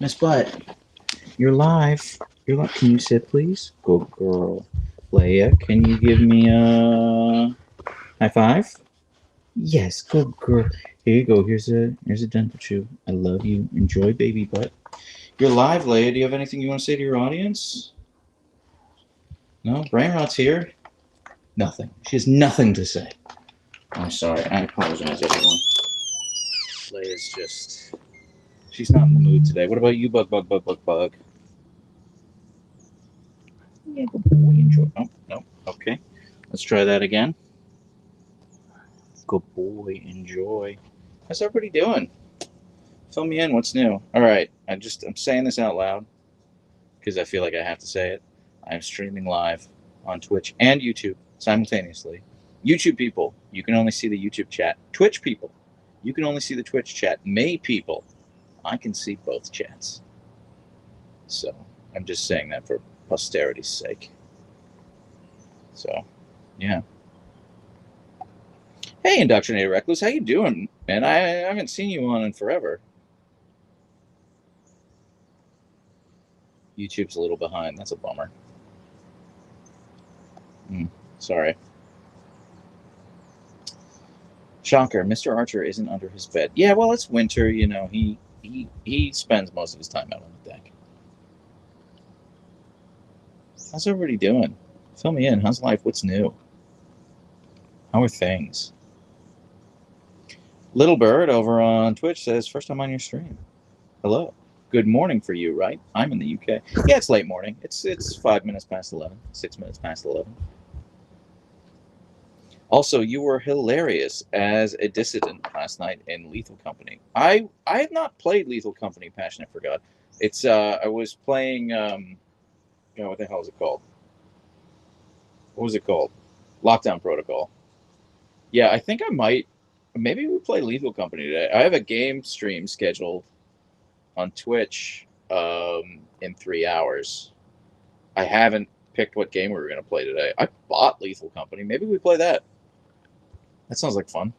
Miss Butt, you're live. You're live. Can you sit, please? Good girl. Leia, can you give me a high five? Yes, good girl. Here you go. Here's a dental chew. I love you. Enjoy, baby butt. You're live, Leia. Do you have anything you want to say to your audience? No? Brainrot's here. Nothing. She has nothing to say. I'm sorry. I apologize, everyone. Leia's just. She's not in the mood today. What about you, Bug, Bug, Bug, Bug, Bug? Yeah, good boy. Enjoy. Oh, no. Okay. Let's try that again. Good boy. Enjoy. How's everybody doing? Fill me in. What's new? All right. I'm saying this out loud because I feel like I have to say it. I'm streaming live on Twitch and YouTube simultaneously. YouTube people, you can only see the YouTube chat. Twitch people, you can only see the Twitch chat. May people, I can see both chats. So I'm just saying that for posterity's sake. So, yeah. Hey, Indoctrinated Recluse, how you doing, man? I haven't seen you on in forever. YouTube's a little behind. That's a bummer. Sorry. Shocker, Mr. Archer isn't under his bed. Yeah, well, it's winter, you know. He spends most of his time out on the deck. How's everybody doing? Fill me in. How's life? What's new? How are things? Little Bird over on Twitch says, first time on your stream. Hello. Good morning for you, right? I'm in the UK. Yeah, it's late morning. It's 5 minutes past 11. 6 minutes past 11. Also, you were hilarious as a dissident last night in Lethal Company. I have not played Lethal Company Passionate for God. It's I was playing what the hell is it called? What was it called? Lockdown Protocol. Yeah, I think I might maybe we play Lethal Company today. I have a game stream scheduled on Twitch in 3 hours. I haven't picked what game we were gonna play today. I bought Lethal Company. Maybe we play that. That sounds like fun.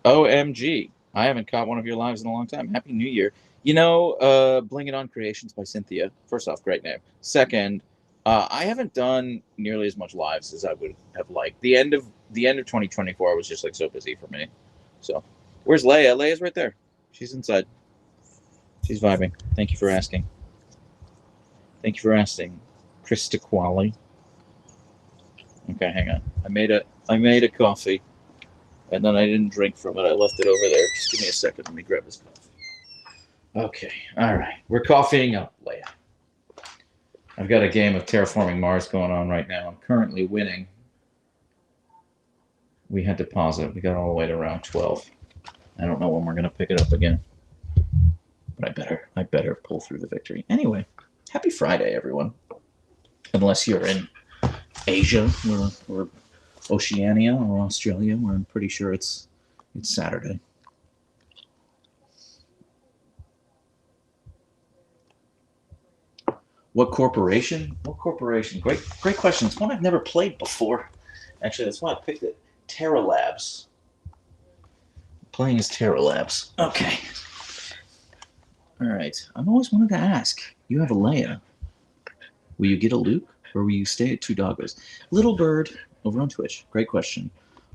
OMG. I haven't caught one of your lives in a long time. Happy New Year. You know, Bling It On Creations by Cynthia. First off, great name. Second, I haven't done nearly as much lives as I would have liked. The end of 2024 was just like so busy for me. So, where's Leia? Leia's right there. She's inside. She's vibing. Thank you for asking. Thank you for asking, Krista Qualley. Okay, hang on. I made a coffee. And then I didn't drink from it. I left it over there. Just give me a second. Let me grab this coffee. Okay. All right. We're coffeeing up, Leia. I've got a game of Terraforming Mars going on right now. I'm currently winning. We had to pause it. We got all the way to round 12. I don't know when we're going to pick it up again. But I better pull through the victory. Anyway, happy Friday, everyone. Unless you're in Asia or Oceania or Australia, where I'm pretty sure it's Saturday. What corporation? What corporation? Great question. It's one I've never played before. Actually, that's why I picked it. Terra Labs. Playing as Terra Labs. Okay. All right. I've always wanted to ask. You have a Leia. Will you get a Luke, or will you stay at two doggos? Little Bird over on Twitch. Great question.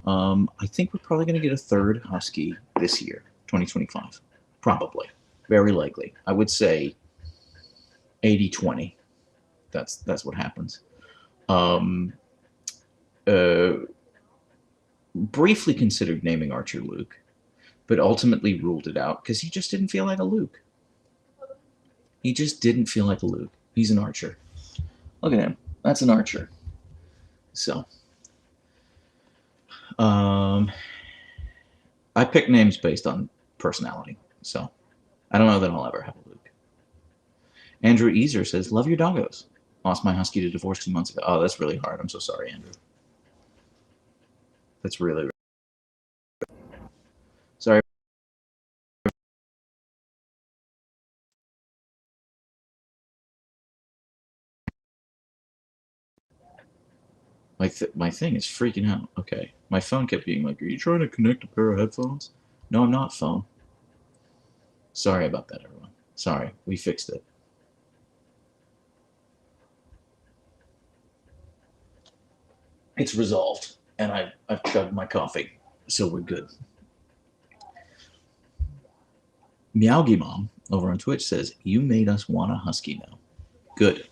I think we're probably going to get a third Husky this year, 2025. Probably. Very likely. I would say 80-20. That's what happens. Briefly considered naming Archer Luke, but ultimately ruled it out because he just didn't feel like a Luke. He just didn't feel like a Luke. He's an Archer. Look at him. That's an Archer. So, I pick names based on personality. So, I don't know that I'll ever have a Luke. Andrew Easer says, "Love your doggos. Lost my Husky to divorce 2 months ago." Oh, that's really hard. I'm so sorry, Andrew. That's really sorry. My thing is freaking out. Okay. My phone kept being like, are you trying to connect a pair of headphones? No, I'm not, phone. Sorry about that, everyone. Sorry. We fixed it. It's resolved. And I've chugged my coffee. So we're good. Meowgy Mom over on Twitch says, you made us want a husky now. Good.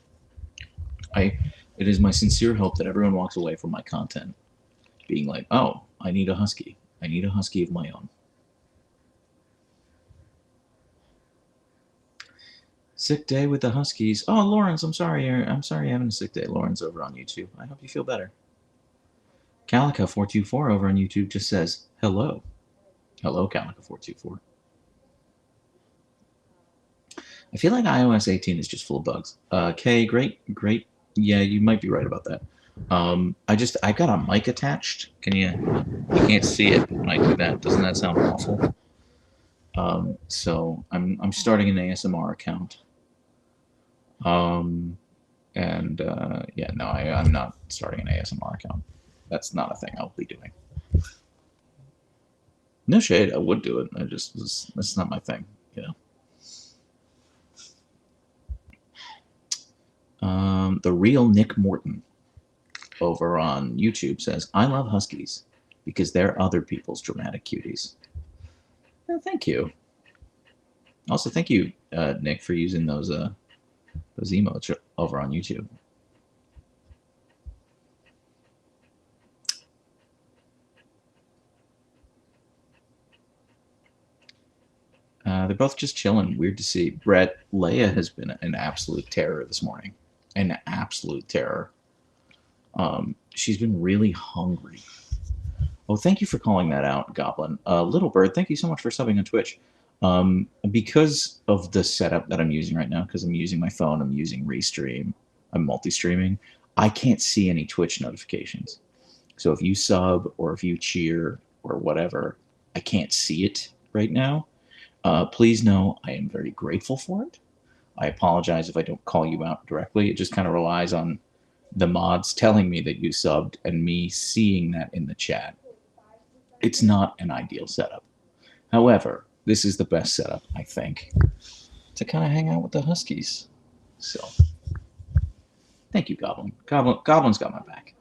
It is my sincere hope that everyone walks away from my content being like, oh, I need a husky. I need a husky of my own. Sick day with the Huskies. Oh, Lawrence, I'm sorry you're having a sick day. Lawrence over on YouTube. I hope you feel better. Calica424 over on YouTube just says, hello. Hello, Calica424. I feel like iOS 18 is just full of bugs. Kay, great. Yeah, you might be right about that. I got a mic attached. You can't see it, but when I do that, doesn't that sound awful? So I'm starting an ASMR account. Yeah, no, I'm not starting an ASMR account. That's not a thing I'll be doing. No shade, I would do it. That's not my thing, you know. The real Nick Morton over on YouTube says, I love Huskies because they're other people's dramatic cuties. Well, thank you. Also, thank you, Nick, for using those emotes over on YouTube. They're both just chilling. Weird to see. Brett, Leia has been an absolute terror this morning. An absolute terror. She's been really hungry. Oh, thank you for calling that out, Goblin. Little Bird, thank you so much for subbing on Twitch. Because of the setup that I'm using right now, because I'm using my phone, I'm using Restream, I'm multi-streaming, I can't see any Twitch notifications. So if you sub or if you cheer or whatever, I can't see it right now. Please know I am very grateful for it. I apologize if I don't call you out directly. It just kind of relies on the mods telling me that you subbed and me seeing that in the chat. It's not an ideal setup. However, this is the best setup, I think, to kind of hang out with the Huskies. So, thank you, Goblin. Goblin's got my back.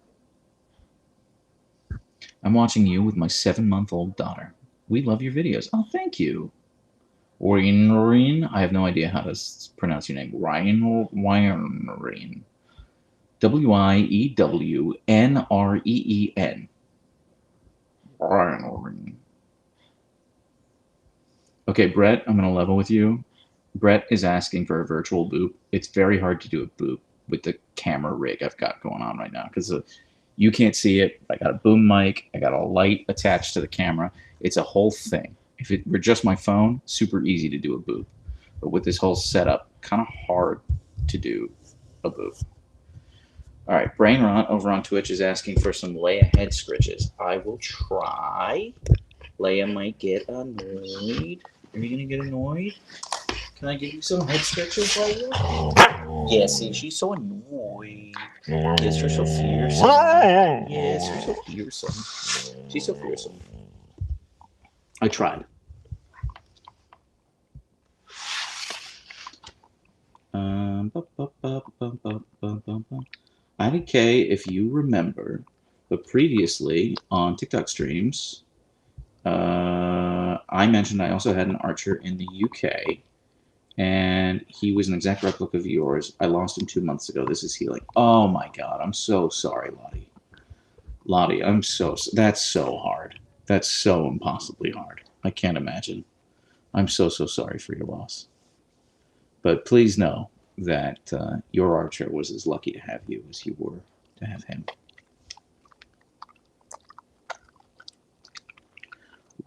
I'm watching you with my 7-month-old daughter. We love your videos. Oh, thank you. Ryan, I have no idea how to pronounce your name. Ryan. Wiewennreen. Ryan. Okay, Brett, I'm going to level with you. Brett is asking for a virtual boop. It's very hard to do a boop with the camera rig I've got going on right now because you can't see it. I got a boom mic. I got a light attached to the camera. It's a whole thing. If it were just my phone, super easy to do a boop. But with this whole setup, kind of hard to do a boop. All right, Brain Rot over on Twitch is asking for some Leia head scritches. I will try. Leia might get annoyed. Are you going to get annoyed? Can I give you some head scratches, Leia? Yeah, see, she's so annoyed. Yes, you're so fearsome. Yes, you're so fearsome. She's so fearsome. I tried. IDK, if you remember, but previously on TikTok streams, I mentioned I also had an archer in the UK, and he was an exact replica of yours. I lost him 2 months ago. This is healing. Oh my god, I'm so sorry, Lottie. Lottie, that's so hard. That's so impossibly hard. I can't imagine. I'm so sorry for your loss. But please know that your archer was as lucky to have you as you were to have him.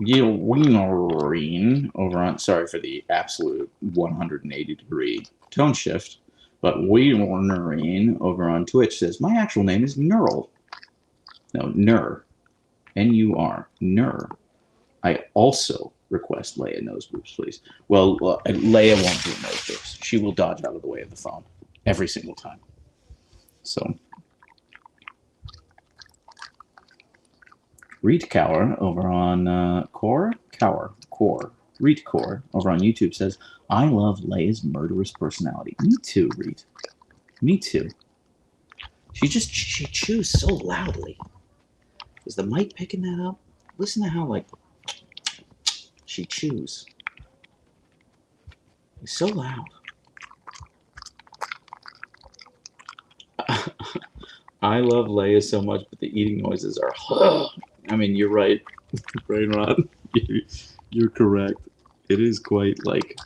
Wienreen over on, sorry for the absolute 180-degree tone shift, but Wienreen over on Twitch says, my actual name is Neural. No, Nur. N-U-R. Nur. I also request Leia nose boops, please. Well, Leia won't do nose boops. She will dodge out of the way of the phone every single time. So, Reed Cower over on Core Reed Core over on YouTube says, I love Leia's murderous personality. Me too, Reed. Me too. She chews so loudly. Is the mic picking that up? Listen to how, like, she chews. It's so loud. I love Leia so much, but the eating noises are... I mean, you're right. Brainrod. You're correct. It is quite, like...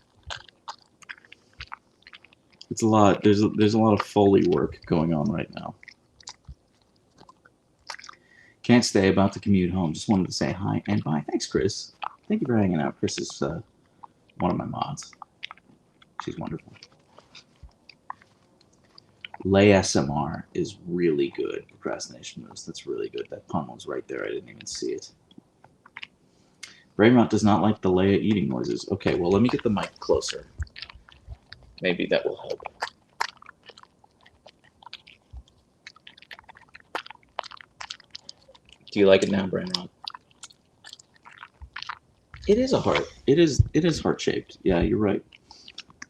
It's a lot. There's a lot of Foley work going on right now. Can't stay, about to commute home. Just wanted to say hi and bye. Thanks, Chris. Thank you for hanging out. Chris is one of my mods. She's wonderful. Lay SMR is really good. Procrastination moves. That's really good. That pun was right there. I didn't even see it. Brainrot does not like the Leia eating noises. Okay, well, let me get the mic closer. Maybe that will help. Do you like it now, Brainrot? It is a heart. It is heart-shaped. Yeah, you're right.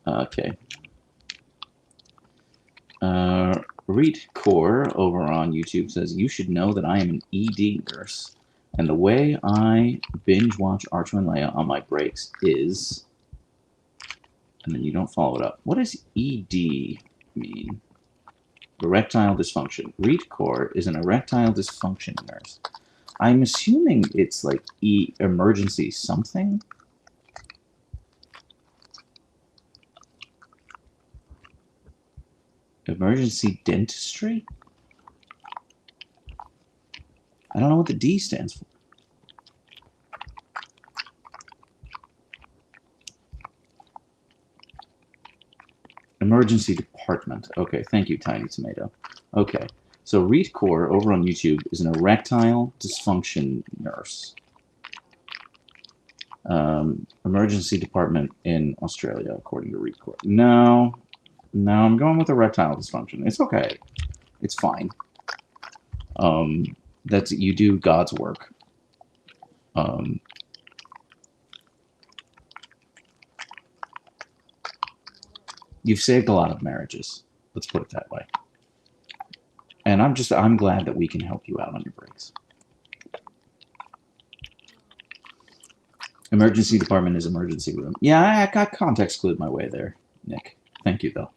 Okay. Reed Core over on YouTube says, you should know that I am an ED nurse, and the way I binge watch Archer and Leia on my breaks is... And then you don't follow it up. What does ED mean? Erectile dysfunction. Reed Core is an erectile dysfunction nurse. I'm assuming it's like emergency something. Emergency dentistry? I don't know what the D stands for. Emergency department. Okay, thank you, Tiny Tomato. Okay, so Reed Core over on YouTube is an erectile dysfunction nurse. Emergency department in Australia, according to Reed Core. No, I'm going with erectile dysfunction. It's okay. It's fine. That's, you do God's work. You've saved a lot of marriages. Let's put it that way. And I'm glad that we can help you out on your breaks. Emergency department is emergency room. Yeah, I got context clued my way there, Nick. Thank you, though.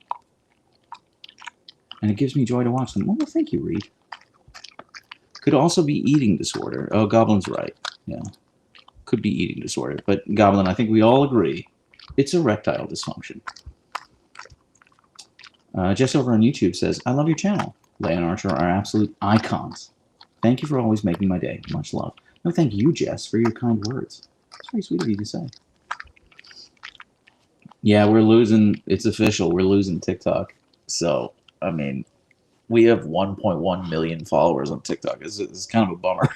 And it gives me joy to watch them. Oh, well, thank you, Reed. Could also be eating disorder. Oh, Goblin's right. Yeah. Could be eating disorder. But, Goblin, I think we all agree it's erectile dysfunction. Jess over on YouTube says, I love your channel. Leia and Archer are absolute icons. Thank you for always making my day. Much love. No, thank you, Jess, for your kind words. It's very sweet of you to say. Yeah, we're losing. It's official. We're losing TikTok. So, I mean, we have 1.1 million followers on TikTok. It's kind of a bummer.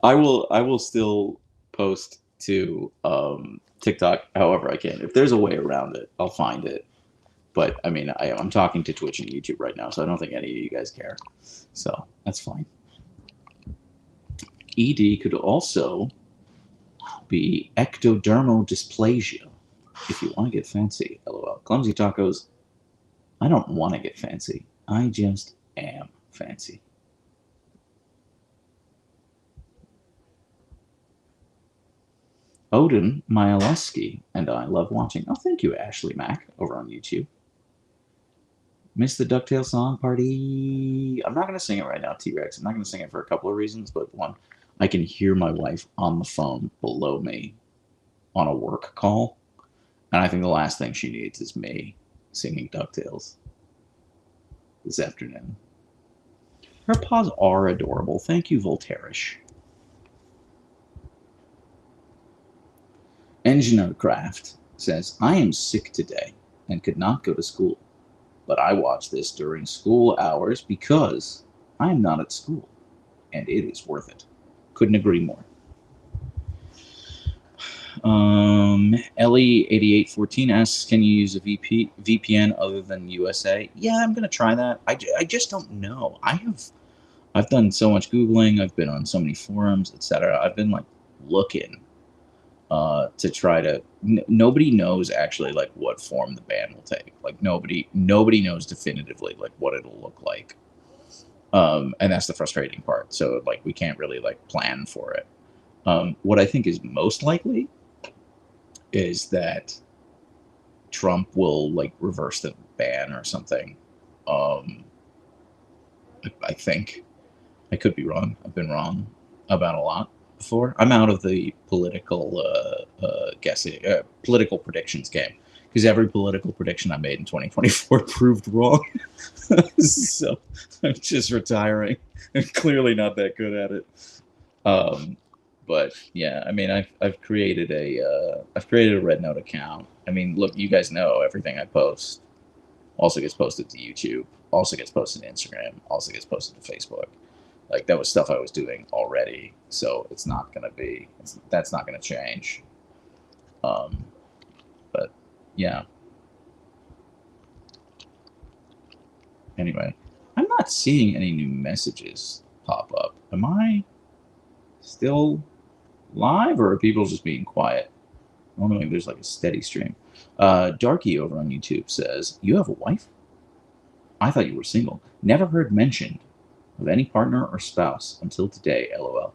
I will still post to TikTok however I can. If there's a way around it, I'll find it. But, I mean, I'm talking to Twitch and YouTube right now, so I don't think any of you guys care. So, that's fine. ED could also be ectodermal dysplasia, if you want to get fancy, LOL. Clumsy Tacos, I don't want to get fancy. I just am fancy. Odin Mileski and I love watching. Oh, thank you, Ashley Mack, over on YouTube. Miss the DuckTales song party. I'm not going to sing it right now, T-Rex. I'm not going to sing it for a couple of reasons, but one, I can hear my wife on the phone below me on a work call, and I think the last thing she needs is me singing DuckTales this afternoon. Her paws are adorable. Thank you, Voltairish. Engineer Craft says, I am sick today and could not go to school, but I watch this during school hours because I am not at school, and it is worth it. Couldn't agree more. Ellie8814 asks, can you use a VPN other than USA? Yeah, I'm going to try that. I just don't know. I I've done so much Googling. I've been on so many forums, etc. I've been like looking to try to. Nobody knows actually like what form the ban will take. Like nobody knows definitively like what it'll look like. And that's the frustrating part. So like we can't really like plan for it. What I think is most likely is that Trump will like reverse the ban or something. I think I could be wrong. I've been wrong about a lot before. I'm out of the political guessing, political predictions game because every political prediction I made in 2024 proved wrong. So I'm just retiring. I'm clearly not that good at it. But yeah, I mean, I've created a Red Note account. I mean, look, you guys know everything I post also gets posted to YouTube, also gets posted to Instagram, also gets posted to Facebook. Like that was stuff I was doing already, so it's not gonna be that's not gonna change. But yeah. Anyway, I'm not seeing any new messages pop up. Am I still live, or are people just being quiet? I don't know if there's like a steady stream. Darky over on YouTube says, "You have a wife? I thought you were single. Never heard mentioned of any partner or spouse until today. LOL."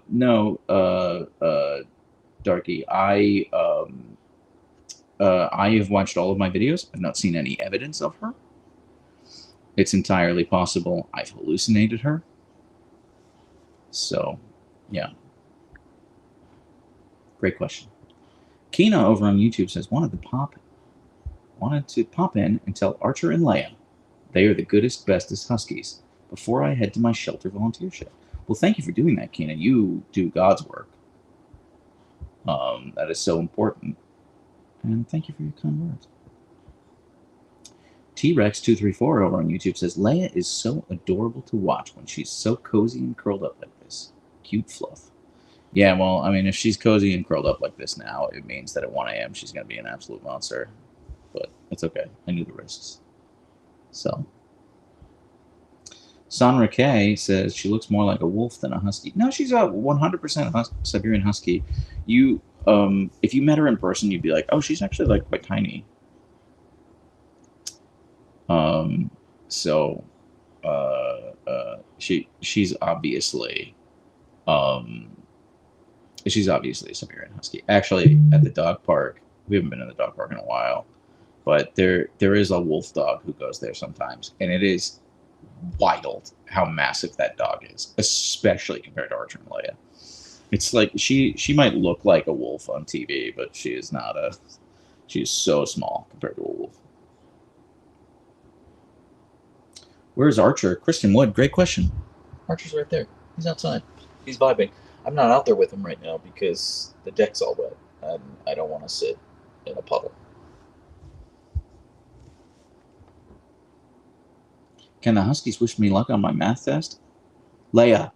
No, Darky. I have watched all of my videos. I've not seen any evidence of her. It's entirely possible I've hallucinated her. So, yeah. Great question. Kina over on YouTube says, wanted to pop in and tell Archer and Leia they are the goodest, bestest Huskies before I head to my shelter volunteer shift. Well, thank you for doing that, Kina. You do God's work. That is so important. And thank you for your kind words. T-Rex234 over on YouTube says, Leia is so adorable to watch when she's so cozy and curled up like this. Cute fluff. Yeah, well, I mean, if she's cozy and curled up like this now, it means that at 1 a.m. she's going to be an absolute monster. But it's okay. I knew the risks. So. Sonra K says she looks more like a wolf than a husky. No, she's a 100% Siberian husky. You, if you met her in person, you'd be like, oh, she's actually like quite tiny. So, she's obviously, she's obviously a Siberian husky. Actually, at the dog park, we haven't been in the dog park in a while, but there is a wolf dog who goes there sometimes, and it is wild how massive that dog is, especially compared to Archer and Leia. It's like she might look like a wolf on TV, but she is not a. She is so small compared to a wolf. Where's Archer? Kristen Wood, great question. Archer's right there. He's outside. He's vibing. I'm not out there with him right now because the deck's all wet, and I don't want to sit in a puddle. Can the Huskies wish me luck on my math test? Leia,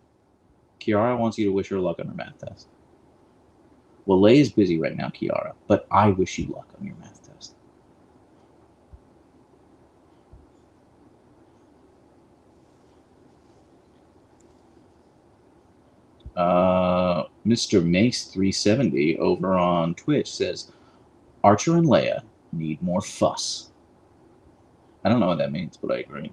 Kiara wants you to wish her luck on her math test. Well, Leia's busy right now, Kiara, but I wish you luck on your math test. Mr. Mace370 over on Twitch says, Archer and Leia need more fuss. I don't know what that means, but I agree.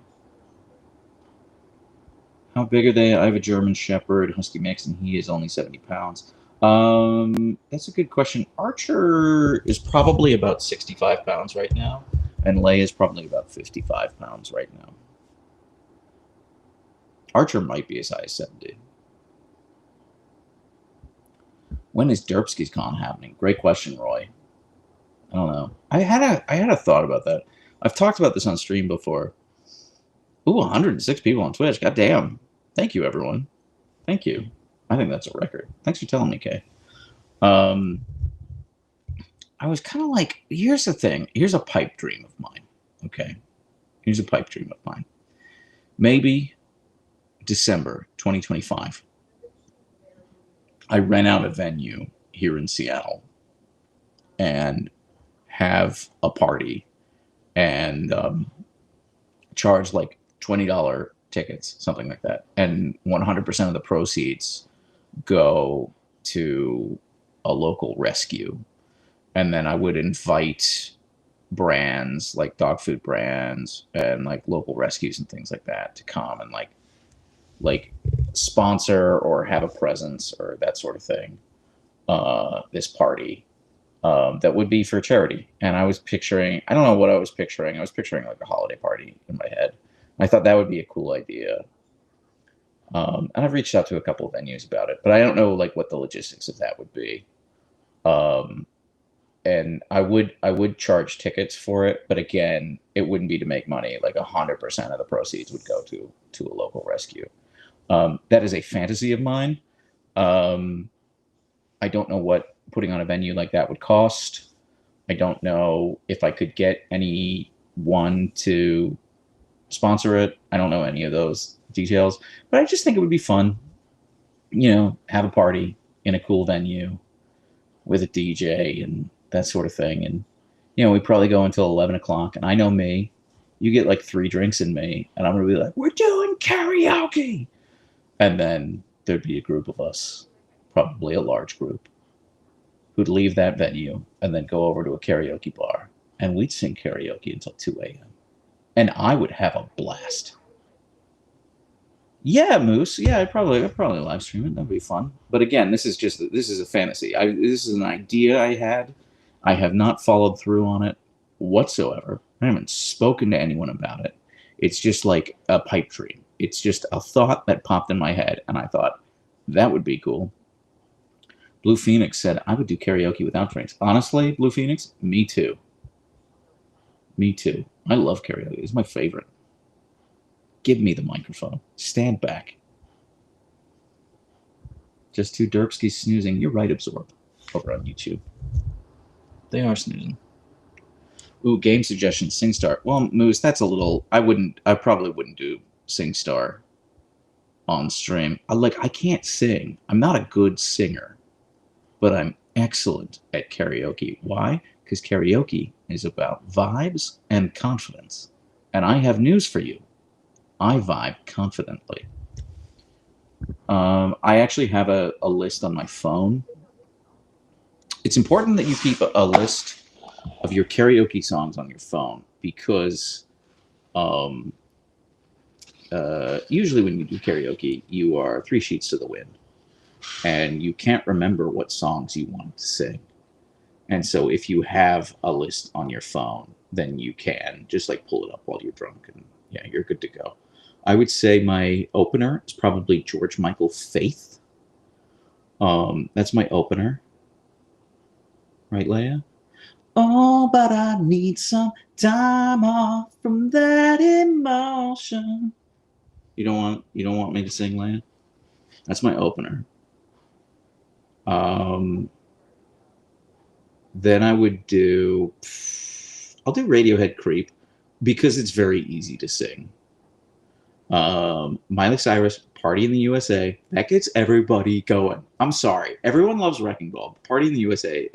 How big are they? I have a German Shepherd, Husky mix, and he is only 70 pounds. That's a good question. Archer is probably about 65 pounds right now, and Leia is probably about 55 pounds right now. Archer might be as high as 70. When is Derpskis Con happening? Great question, Roy. I don't know. I had a thought about that. I've talked about this on stream before. Ooh, 106 people on Twitch. God damn. Thank you, everyone. Thank you. I think that's a record. Thanks for telling me, Kay. I was kind of like, here's the thing. Here's a pipe dream of mine. Okay. Here's a pipe dream of mine. Maybe December 2025. I rent out a venue here in Seattle and have a party and charge like $20 tickets, something like that, and 100% of the proceeds go to a local rescue. And then I would invite brands like dog food brands and like local rescues and things like that to come and like sponsor or have a presence or that sort of thing. This party that would be for charity. And I was picturing, I don't know what I was picturing. I was picturing like a holiday party in my head. I thought that would be a cool idea. And I've reached out to a couple of venues about it, but I don't know like what the logistics of that would be. Um, and I would charge tickets for it, but again, it wouldn't be to make money. Like 100% of the proceeds would go to a local rescue. That is a fantasy of mine. Um, I don't know what putting on a venue like that would cost. I don't know if I could get anyone to sponsor it. I don't know any of those details, but I just think it would be fun. Have a party in a cool venue with a DJ and that sort of thing. And, we probably go until 11 o'clock. And I know me, you get like 3 drinks in me, and I'm going to be like, we're doing karaoke. And then there'd be a group of us, probably a large group, who'd leave that venue and then go over to a karaoke bar. And we'd sing karaoke until 2 a.m. And I would have a blast. Yeah, Moose. Yeah, I'd probably live stream it. That'd be fun. But again, this is a fantasy. This is an idea I had. I have not followed through on it whatsoever. I haven't spoken to anyone about it. It's just like a pipe dream. It's just a thought that popped in my head, and I thought that would be cool. Blue Phoenix said I would do karaoke without drinks. Honestly, Blue Phoenix, me too. Me too. I love karaoke. It's my favorite. Give me the microphone. Stand back. Just 2 derpskis snoozing. You're right, Absorb. Over on YouTube. They are snoozing. Ooh, game suggestion, SingStar. Well, Moose, that's a little... I probably wouldn't do SingStar on stream. I can't sing. I'm not a good singer, but I'm excellent at karaoke. Why? Because karaoke is about vibes and confidence. And I have news for you. I vibe confidently. I actually have a list on my phone. It's important that you keep a list of your karaoke songs on your phone because usually when you do karaoke, you are 3 sheets to the wind. And you can't remember what songs you want to sing. And so if you have a list on your phone, then you can just like pull it up while you're drunk and yeah, you're good to go. I would say my opener is probably George Michael Faith. That's my opener. Right, Leia? Oh, but I need some time off from that emotion. You don't want me to sing, Leia? That's my opener. Then I'll do Radiohead Creep because it's very easy to sing. Miley Cyrus, Party in the USA. That gets everybody going. I'm sorry. Everyone loves Wrecking Ball. Party in the USA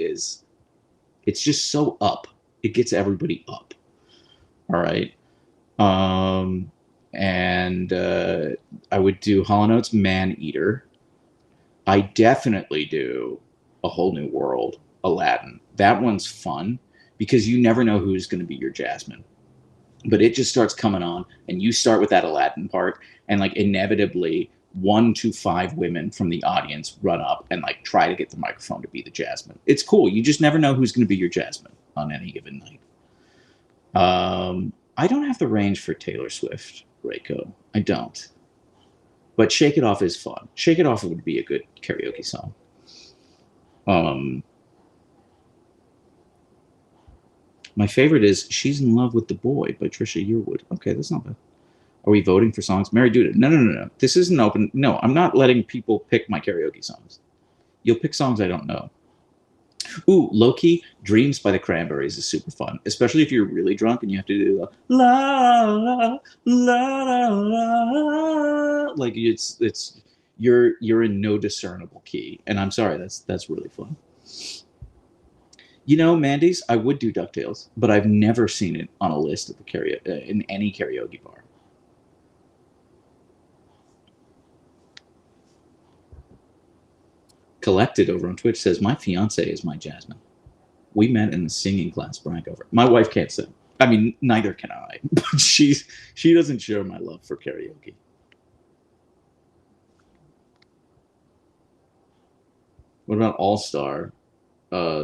it's just so up. It gets everybody up. All right. And I would do Hall & Oates Man Eater. I definitely do A Whole New World, Aladdin. That one's fun because you never know who's going to be your Jasmine. But it just starts coming on, and you start with that Aladdin part, and like inevitably 1 to 5 women from the audience run up and like try to get the microphone to be the Jasmine. It's cool. You just never know who's going to be your Jasmine on any given night. I don't have the range for Taylor Swift, Reiko. I don't. But Shake It Off is fun. Shake It Off would be a good karaoke song. My favorite is She's in Love with the Boy by Trisha Yearwood. Okay, that's not bad. Are we voting for songs? Mary Duda. No. This isn't open. No, I'm not letting people pick my karaoke songs. You'll pick songs I don't know. Ooh, low-key, Dreams by the Cranberries is super fun, especially if you're really drunk and you have to do the la la la la. Like you're in no discernible key, and I'm sorry, that's really fun. Mandy's, I would do DuckTales, but I've never seen it on a list at the in any karaoke bar. Collected over on Twitch says, my fiance is my Jasmine. We met in the singing class Barack over. My wife can't sing. I mean, neither can I. But she doesn't share my love for karaoke. What about All Star?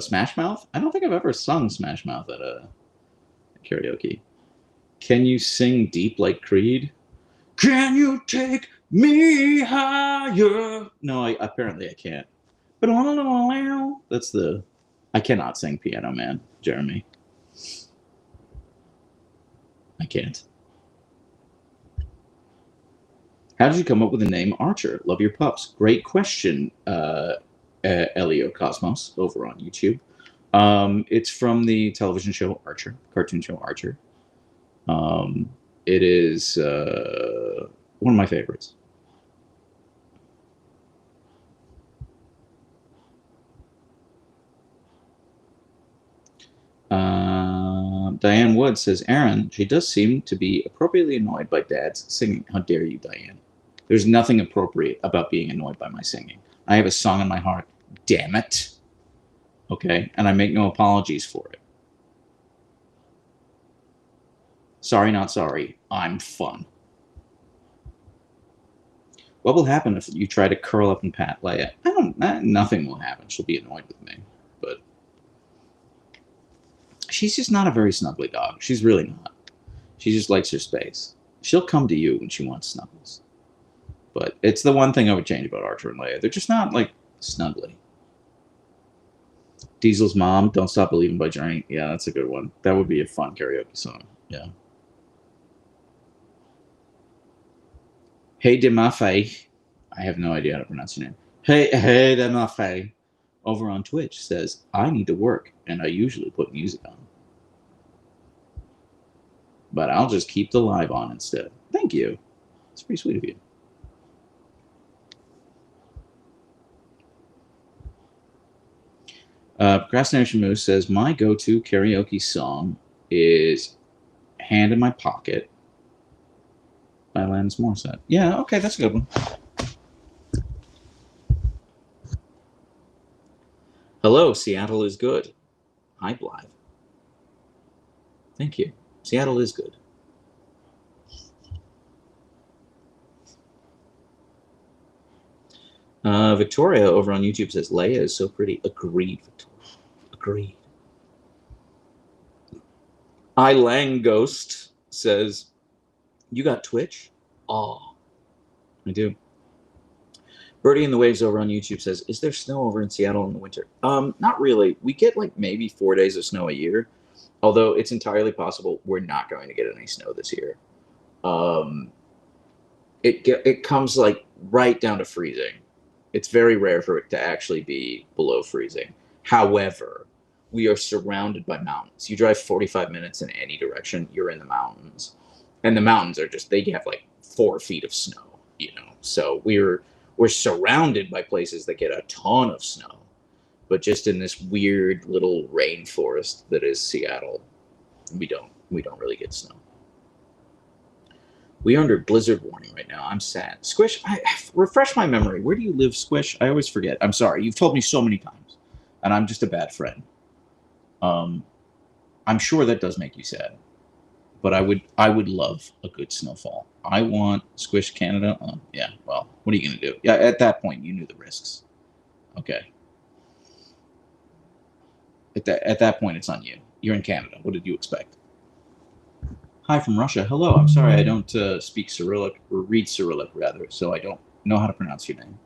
Smash Mouth? I don't think I've ever sung Smash Mouth at a karaoke. Can you sing deep like Creed? Can you take me higher? No, apparently I can't. That's the... I cannot sing Piano Man, Jeremy. I can't. How did you come up with the name Archer? Love your pups. Great question, Elio Cosmos over on YouTube. It's from the television show Archer, cartoon show Archer. It is one of my favorites. Diane Wood says, Aaron, she does seem to be appropriately annoyed by Dad's singing. How dare you, Diane? There's nothing appropriate about being annoyed by my singing. I have a song in my heart. Damn it. Okay? And I make no apologies for it. Sorry, not sorry. I'm fun. What will happen if you try to curl up and pat Leia? Nothing will happen. She'll be annoyed with me. But she's just not a very snuggly dog. She's really not. She just likes her space. She'll come to you when she wants snuggles. But it's the one thing I would change about Archer and Leia. They're just not, like, snuggly. Diesel's Mom, Don't Stop Believing by Journey. Yeah, that's a good one. That would be a fun karaoke song. Yeah. Hey Demafe. I have no idea how to pronounce your name. Hey Demafe. Over on Twitch says, I need to work, and I usually put music on. But I'll just keep the live on instead. Thank you. It's pretty sweet of you. Procrastination Moose says, my go-to karaoke song is Hand in My Pocket by Alanis Morissette. Yeah, okay, that's a good one. Hello, Seattle is good. Hi, Blythe. Thank you. Seattle is good. Victoria over on YouTube says, Leia is so pretty. Agreed, Victoria. Agreed. I Lang Ghost says, you got Twitch? Oh, I do. Birdie in the Waves over on YouTube says, is there snow over in Seattle in the winter? Not really. We get like maybe 4 days of snow a year, although it's entirely possible we're not going to get any snow this year. It comes like right down to freezing. It's very rare for it to actually be below freezing. However, we are surrounded by mountains. You drive 45 minutes in any direction, you're in the mountains. And the mountains are just, they have like 4 feet of snow, you know. So we're surrounded by places that get a ton of snow. But just in this weird little rainforest that is Seattle, we don't really get snow. We are under blizzard warning right now. I'm sad. Squish, refresh my memory. Where do you live, Squish? I always forget. I'm sorry. You've told me so many times, and I'm just a bad friend. I'm sure that does make you sad, but I would love a good snowfall. I want Squish Canada. Yeah. Well, what are you gonna do? Yeah. At that point, you knew the risks. Okay. At that point, it's on you. You're in Canada. What did you expect? Hi from Russia. Hello. I'm sorry I don't speak Cyrillic, or read Cyrillic rather, so I don't know how to pronounce your name.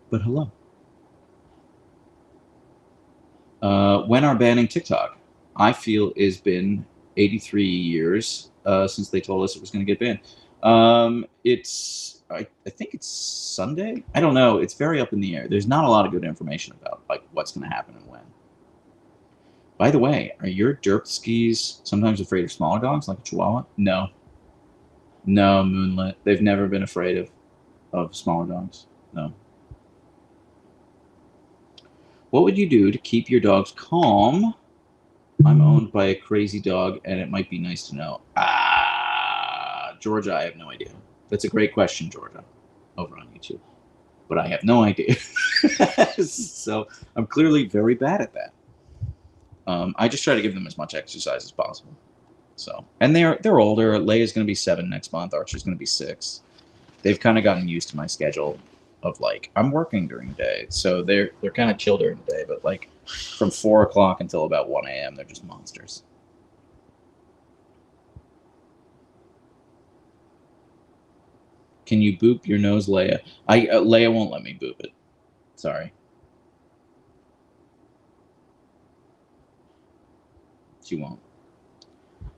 But hello. When are banning TikTok? I feel it's been 83 years since they told us it was going to get banned. I think it's Sunday. I don't know. It's very up in the air. There's not a lot of good information about like what's going to happen and when. By the way, are your derpskis sometimes afraid of smaller dogs like a Chihuahua? No. No, Moonlit. They've never been afraid of smaller dogs. No. What would you do to keep your dogs calm? I'm owned by a crazy dog, and it might be nice to know. Georgia, I have no idea. That's a great question, Georgia, over on YouTube. but I have no idea. So I'm clearly very bad at that. I just try to give them as much exercise as possible. So, and they're older. Leia's going to be 7 next month. Archer's going to be 6. They've kind of gotten used to my schedule of like I'm working during the day, so they're kind of chill during the day. But like from 4 o'clock until about 1 a.m., they're just monsters. Can you boop your nose, Leia? Leia won't let me boop it. Sorry. She won't.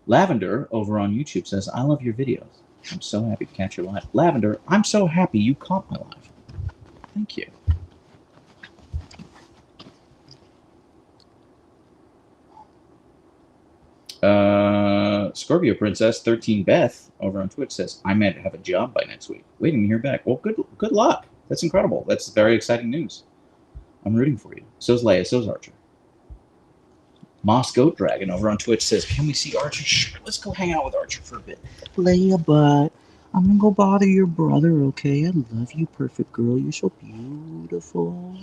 Lavender over on YouTube says, I love your videos. I'm so happy to catch your live. Lavender, I'm so happy you caught my live. Thank you. Scorpio Princess 13 Beth over on Twitch says, I might have a job by next week. Waiting to hear back. Well, good luck. That's incredible. That's very exciting news. I'm rooting for you. So's Leia, so's Archer. Moss Goat Dragon over on Twitch says, can we see Archer? Sure, let's go hang out with Archer for a bit. Leia, but I'm gonna go bother your brother, okay? I love you, perfect girl. You're so beautiful.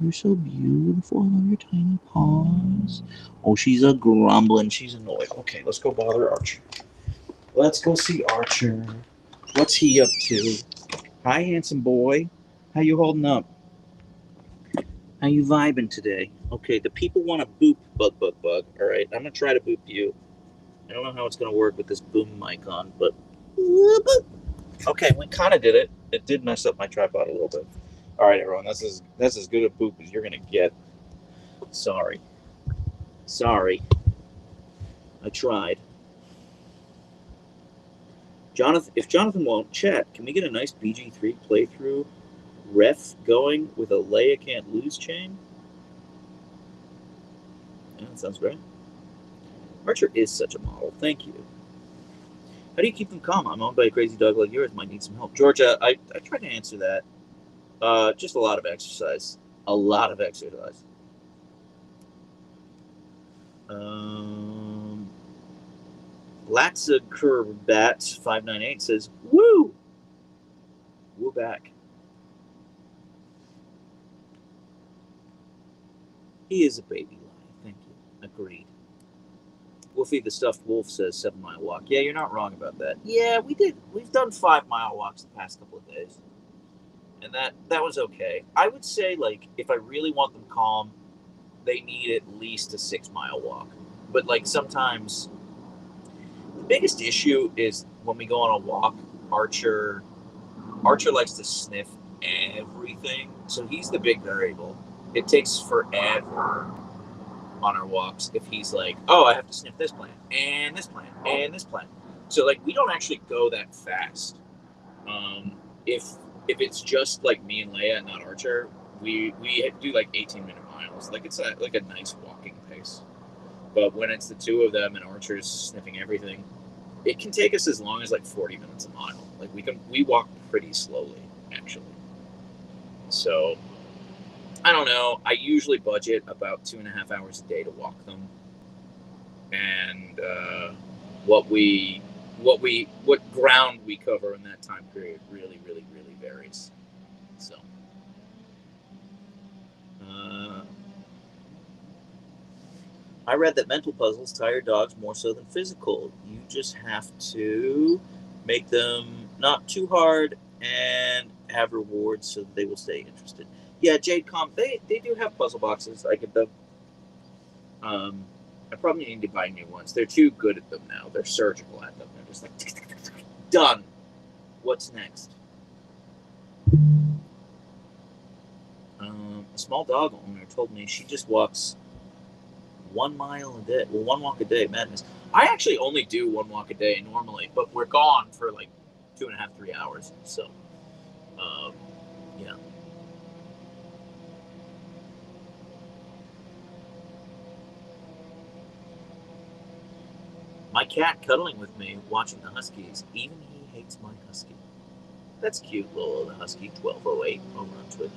You're so beautiful. I love your tiny paws. Oh, she's a grumbling. She's annoyed. Okay, let's go bother Archer. Let's go see Archer. What's he up to? Hi, handsome boy. How you holding up? How you vibing today? Okay, the people want to boop Bug. All right, I'm gonna try to boop you. I don't know how it's gonna work with this boom mic on, but okay, we kind of did it. It did mess up my tripod a little bit. All right, everyone, that's as good a boop as you're gonna get. Sorry, I tried. Jonathan, if Jonathan won't chat, can we get a nice BG3 playthrough ref going with a Leia can't lose chain? Yeah, that sounds great. Archer is such a model. Thank you. How do you keep them calm? I'm owned by a crazy dog like yours. Might need some help. Georgia, I tried to answer that. Just a lot of exercise. A lot of exercise. Laxa Kurbat 598 says, woo! Woo back. He is a baby lion. Thank you. Agreed. Wolfie the Stuffed Wolf says 7 mile walk. Yeah, you're not wrong about that. Yeah, we did. We've done 5 mile walks the past couple of days. And that was okay. I would say, like, if I really want them calm, they need at least a 6 mile walk. But, like, sometimes the biggest issue is when we go on a walk, Archer likes to sniff everything. So he's the big variable. It takes forever on our walks if he's like, oh, I have to sniff this plant and this plant and this plant. So, like, we don't actually go that fast. If it's just like me and Leia and not Archer, we do like 18-minute miles. Like, it's like a nice walking pace. But when it's the two of them and Archer's sniffing everything, it can take us as long as like 40 minutes a mile. Like, we walk pretty slowly, actually. So I don't know. I usually budget about 2.5 hours a day to walk them, and what ground we cover in that time period really varies. So, I read that mental puzzles tire dogs more so than physical. You just have to make them not too hard and have rewards so that they will stay interested. Yeah, Jade Comp, they do have puzzle boxes. I get them. I probably need to buy new ones. They're too good at them now. They're surgical at them. They're just like, done. What's next? A small dog owner told me she just walks 1 mile a day. Well, 1 walk a day. Madness. I actually only do 1 walk a day normally, but we're gone for like 2.5, 3 hours. So, yeah. My cat cuddling with me, watching the Huskies. Even he hates my Husky. That's cute, Lola the Husky, 1208 over on Twitter.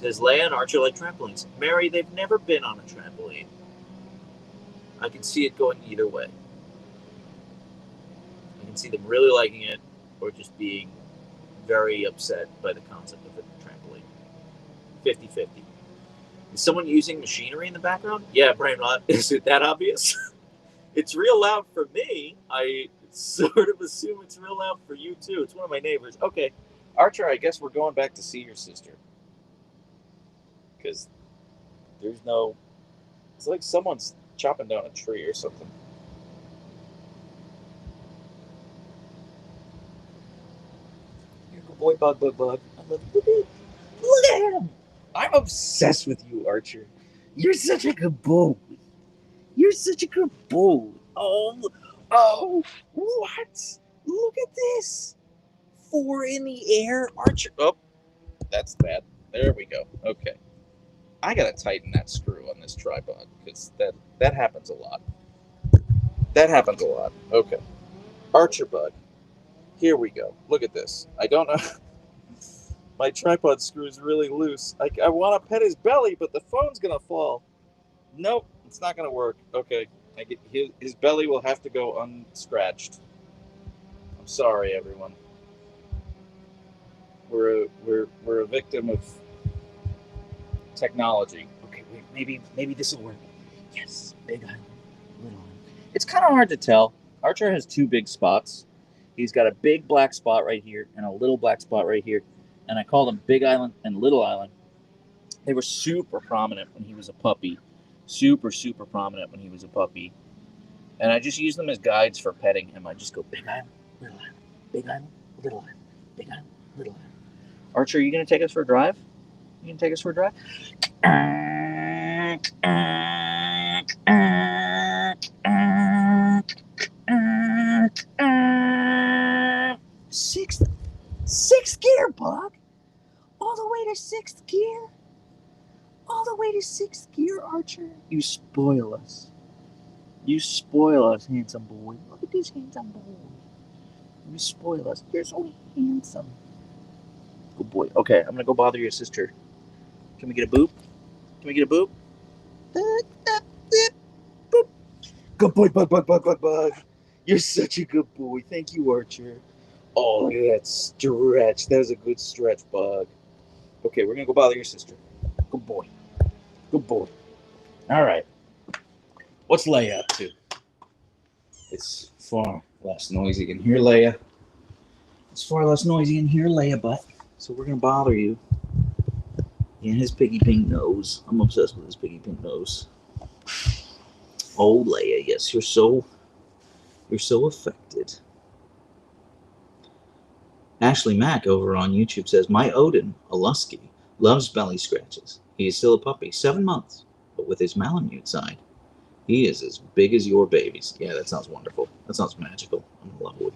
Does Leia and Archer like trampolines? Mary, they've never been on a trampoline. I can see it going either way. I can see them really liking it or just being very upset by the concept of a trampoline. 50-50. Is someone using machinery in the background? Yeah, probably not. Is it that obvious? It's real loud for me. I sort of assume it's real loud for you too. It's one of my neighbors. Okay, Archer, I guess we're going back to see your sister. Because there's no. It's like someone's chopping down a tree or something. You're a good boy, Bug, Bug, Bug. I love you. Look at him. I'm obsessed with you, Archer. You're such a good boy. You're such a good boy. Oh, what? Look at this. 4 in the air, Archer. Oh, that's bad. There we go. Okay. I gotta tighten that screw on this tripod because that happens a lot. That happens a lot. Okay. Archer Bug. Here we go. Look at this. I don't know. My tripod screw is really loose. I want to pet his belly, but the phone's gonna fall. Nope, it's not gonna work. Okay. His belly will have to go unscratched. I'm sorry, everyone. We're a victim of technology. Okay, wait, maybe this will work. Yes, big island, little island. It's kind of hard to tell. Archer has 2 big spots. He's got a big black spot right here and a little black spot right here, and I call them Big Island and Little Island. They were super prominent when he was a puppy, super prominent when he was a puppy, and I just use them as guides for petting him. I just go Big Island, Little Island, Big Island, Little Island, Big Island, Little Island. Archer, are you gonna take us for a drive? You can take us for a drive? Sixth gear, Bug. All the way to 6th gear. All the way to 6th gear, Archer. You spoil us. You spoil us, handsome boy. Look at this handsome boy. You spoil us. You're so handsome. Good boy. Okay, I'm gonna go bother your sister. Can we get a boop? Can we get a boop? Boop. Good boy, Bug, Bug, Bug, Bug, Bug. You're such a good boy. Thank you, Archer. Oh, look at that stretch. That was a good stretch, Bug. Okay, we're gonna go bother your sister. Good boy. Good boy. All right. What's Leia up to? It's far less noisy in here, Leia. It's far less noisy in here, Leia, but so we're gonna bother you. Yeah, his piggy pink nose. I'm obsessed with his piggy pink nose. Oh, Leia, yes, you're so affected. Ashley Mack over on YouTube says, my Odin, a Lusky, loves belly scratches. He is still a puppy, 7 months, but with his Malamute side, he is as big as your babies. Yeah, that sounds wonderful. That sounds magical. I'm in love with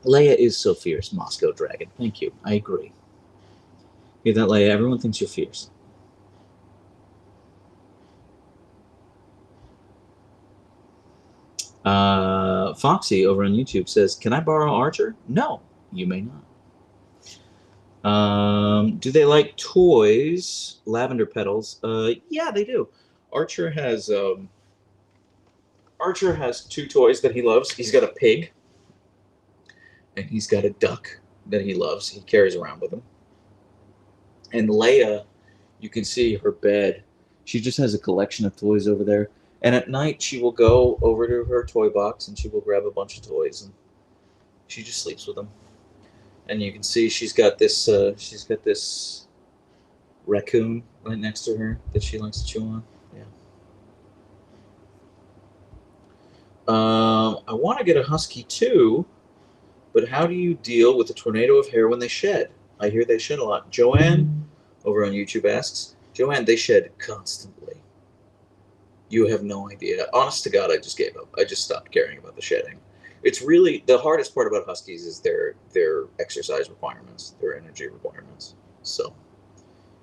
you. Leia is so fierce, Moscow Dragon. Thank you. I agree. Hear that, Leia? Everyone thinks you're fierce. Foxy over on YouTube says, can I borrow Archer? No, you may not. Do they like toys? Lavender petals. Yeah, they do. Archer has 2 toys that he loves. He's got a pig, and he's got a duck that he loves. He carries around with him. And Leia, you can see her bed. She just has a collection of toys over there. And at night, she will go over to her toy box and she will grab a bunch of toys and she just sleeps with them. And you can see she's got this raccoon right next to her that she likes to chew on. Yeah. I want to get a Husky too, but how do you deal with a tornado of hair when they shed? I hear they shed a lot. Joanne over on YouTube asks, Joanne, they shed constantly. You have no idea. Honest to God, I just gave up. I just stopped caring about the shedding. It's really the hardest part about Huskies is their exercise requirements, their energy requirements. So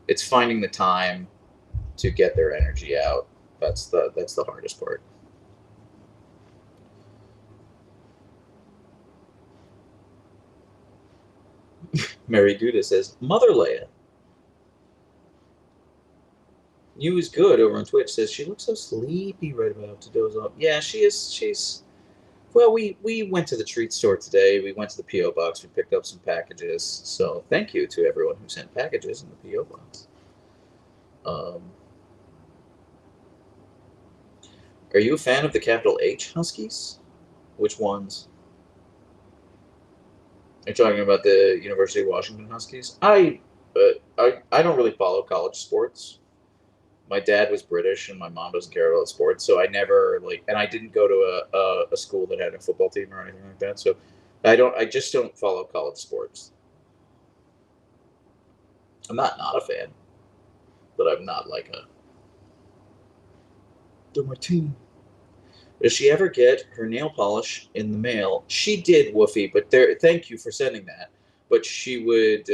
it's finding the time to get their energy out. That's the hardest part. Mary Duda says, Mother Leia. You is good over on Twitch says she looks so sleepy right about to doze off. Yeah, she is. She's Well, we went to the treat store today. We went to the P.O. box. We picked up some packages. So thank you to everyone who sent packages in the P.O. box. Um, are you a fan of the capital H Huskies? Which ones? Are you talking about the University of Washington Huskies? I don't really follow college sports. My dad was British and my mom doesn't care about sports, so I never like, and I didn't go to a school that had a football team or anything like that. So I just don't follow college sports. I'm not a fan, but I'm not like a. They're my team. Does she ever get her nail polish in the mail? She did, Woofy, but there. Thank you for sending that. But she would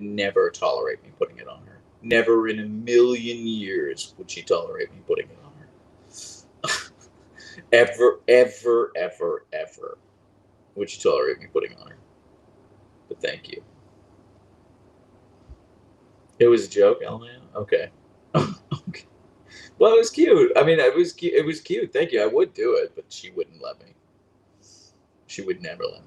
never tolerate me putting it on her. Never in a million years would she tolerate me putting it on her. Ever, ever, ever, ever would she tolerate me putting on her. But thank you. It was a joke, Elena. Okay. Okay. Well, it was cute. I mean, it was cute. It was cute. Thank you. I would do it, but she wouldn't let me. She would never let me.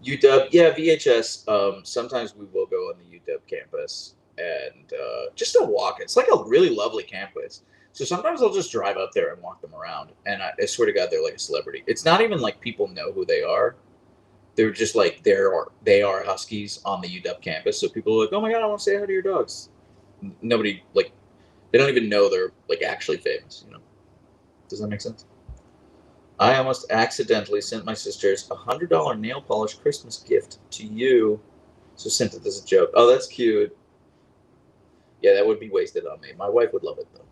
UW, yeah, VHS. Sometimes we will go on the UW campus and just to walk. It's like a really lovely campus. So sometimes I'll just drive up there and walk them around. And I swear to God, they're like a celebrity. It's not even like people know who they are. They're just like they are Huskies on the UW campus. So people are like, oh my God, I want to say hi to your dogs. Nobody like they don't even know they're like actually famous. You know? Does that make sense? I almost accidentally sent my sisters $100 nail polish Christmas gift to you. So sent it as a joke. Oh, that's cute. Yeah, that would be wasted on me. My wife would love it though.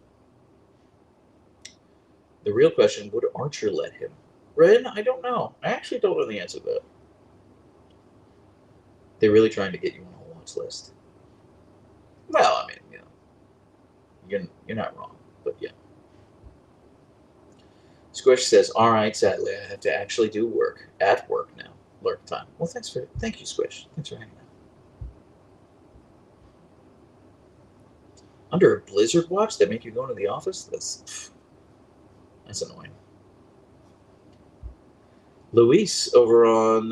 The real question: would Archer let him? Ren, I don't know. I actually don't know the answer to that. They're really trying to get you on a watch list. Well, I mean, you know, you're not wrong, but yeah. Squish says, "All right, sadly, I have to actually do work at work now. Lurk time." Well, thank you, Squish. Thanks for hanging out. Under a blizzard watch that make you go into the office? That's annoying. Luis over on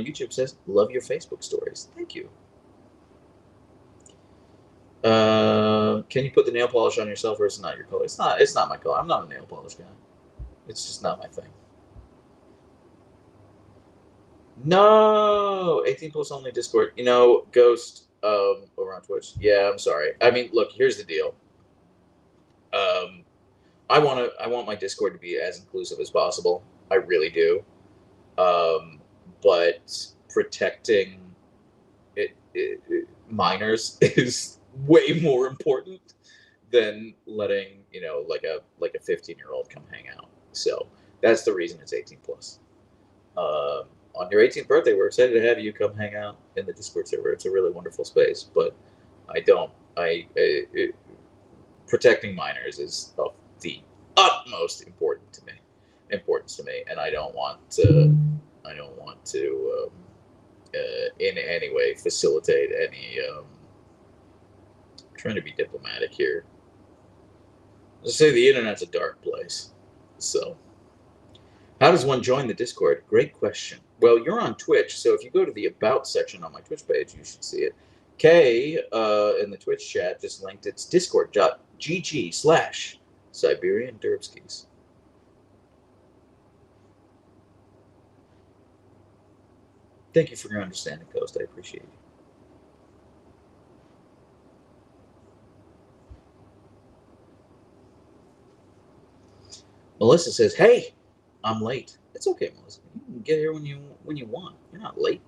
YouTube says, "Love your Facebook stories." Thank you. Can you put the nail polish on yourself, or is it not your color? It's not. It's not my color. I'm not a nail polish guy. It's just not my thing. No, 18 plus only Discord. You know, Ghost over on Twitch. Yeah, I'm sorry. I mean, look, here's the deal. Um, I want my Discord to be as inclusive as possible. I really do. But protecting minors is way more important than letting like a 15-year-old come hang out. So that's the reason it's 18 plus. On your 18th birthday, we're excited to have you come hang out in the Discord server. It's a really wonderful space, but I don't. Protecting minors is of the utmost importance to me, and I don't want to. I don't want to in any way facilitate any. I'm trying to be diplomatic here. Let's say the internet's a dark place, so. How does one join the Discord? Great question. Well, you're on Twitch, so if you go to the About section on my Twitch page, you should see it. Kay in the Twitch chat just linked its discord.gg/Siberian Derpskis. Thank you for your understanding, Ghost. I appreciate you. Melissa says, "Hey, I'm late." It's okay, Melissa. You can get here when you want. You're not late.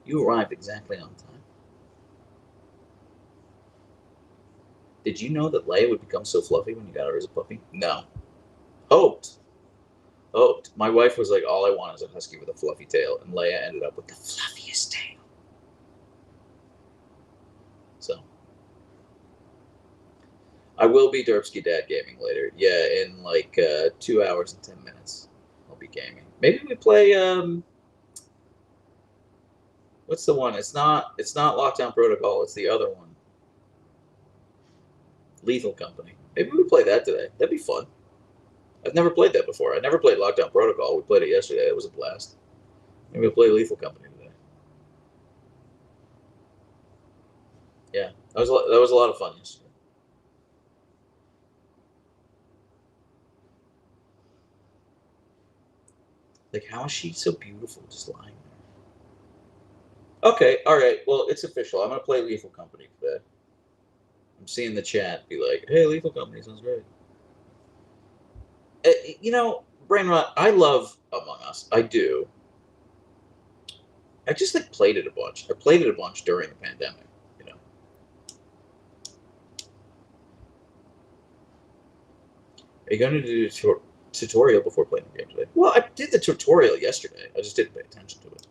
You arrived exactly on time. Did you know that Leia would become so fluffy when you got her as a puppy? No. Hoped. Hoped. My wife was like, all I want is a husky with a fluffy tail, and Leia ended up with the fluffiest tail. So. I will be Derpsky Dad gaming later. Yeah, in like 2 hours and 10 minutes. I'll be gaming. Maybe we play what's the one? It's not Lockdown Protocol, it's the other one. Lethal Company. Maybe we play that today. That'd be fun. I've never played that before. I never played Lockdown Protocol. We played it yesterday. It was a blast. Maybe we'll play Lethal Company today. Yeah, that was a lot of fun yesterday. Like, how is she so beautiful just lying there? Okay, all right. Well, it's official. I'm gonna play Lethal Company today. I'm seeing the chat be like, "Hey, Lethal Company sounds great." You know, Brain Rot. I love Among Us. I do. I just like played it a bunch. I played it a bunch during the pandemic. You know. Are you going to do a tutorial before playing the game today? Well, I did the tutorial yesterday. I just didn't pay attention to it.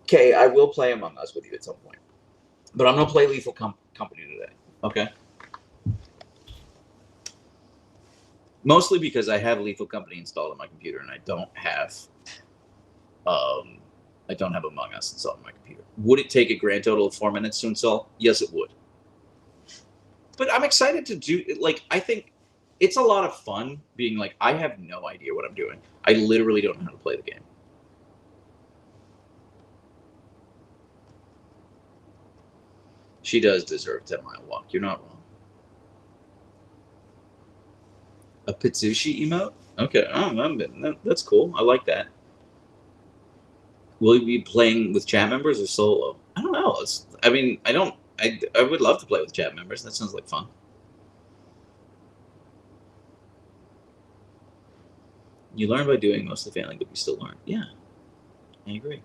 Okay, I will play Among Us with you at some point. But I'm going to play Lethal Company today. Okay? Mostly because I have Lethal Company installed on my computer and I don't have Among Us installed on my computer. Would it take a grand total of 4 minutes to install? Yes, it would. But I'm excited to do like I think it's a lot of fun being like I have no idea what I'm doing. I literally don't know how to play the game. She does deserve a 10-mile walk. You're not wrong. A Pitsushi emote? Okay, that's cool. I like that. Will you be playing with chat members or solo? I don't know. I would love to play with chat members. That sounds like fun. You learn by doing, mostly failing, but you still learn. Yeah, I agree.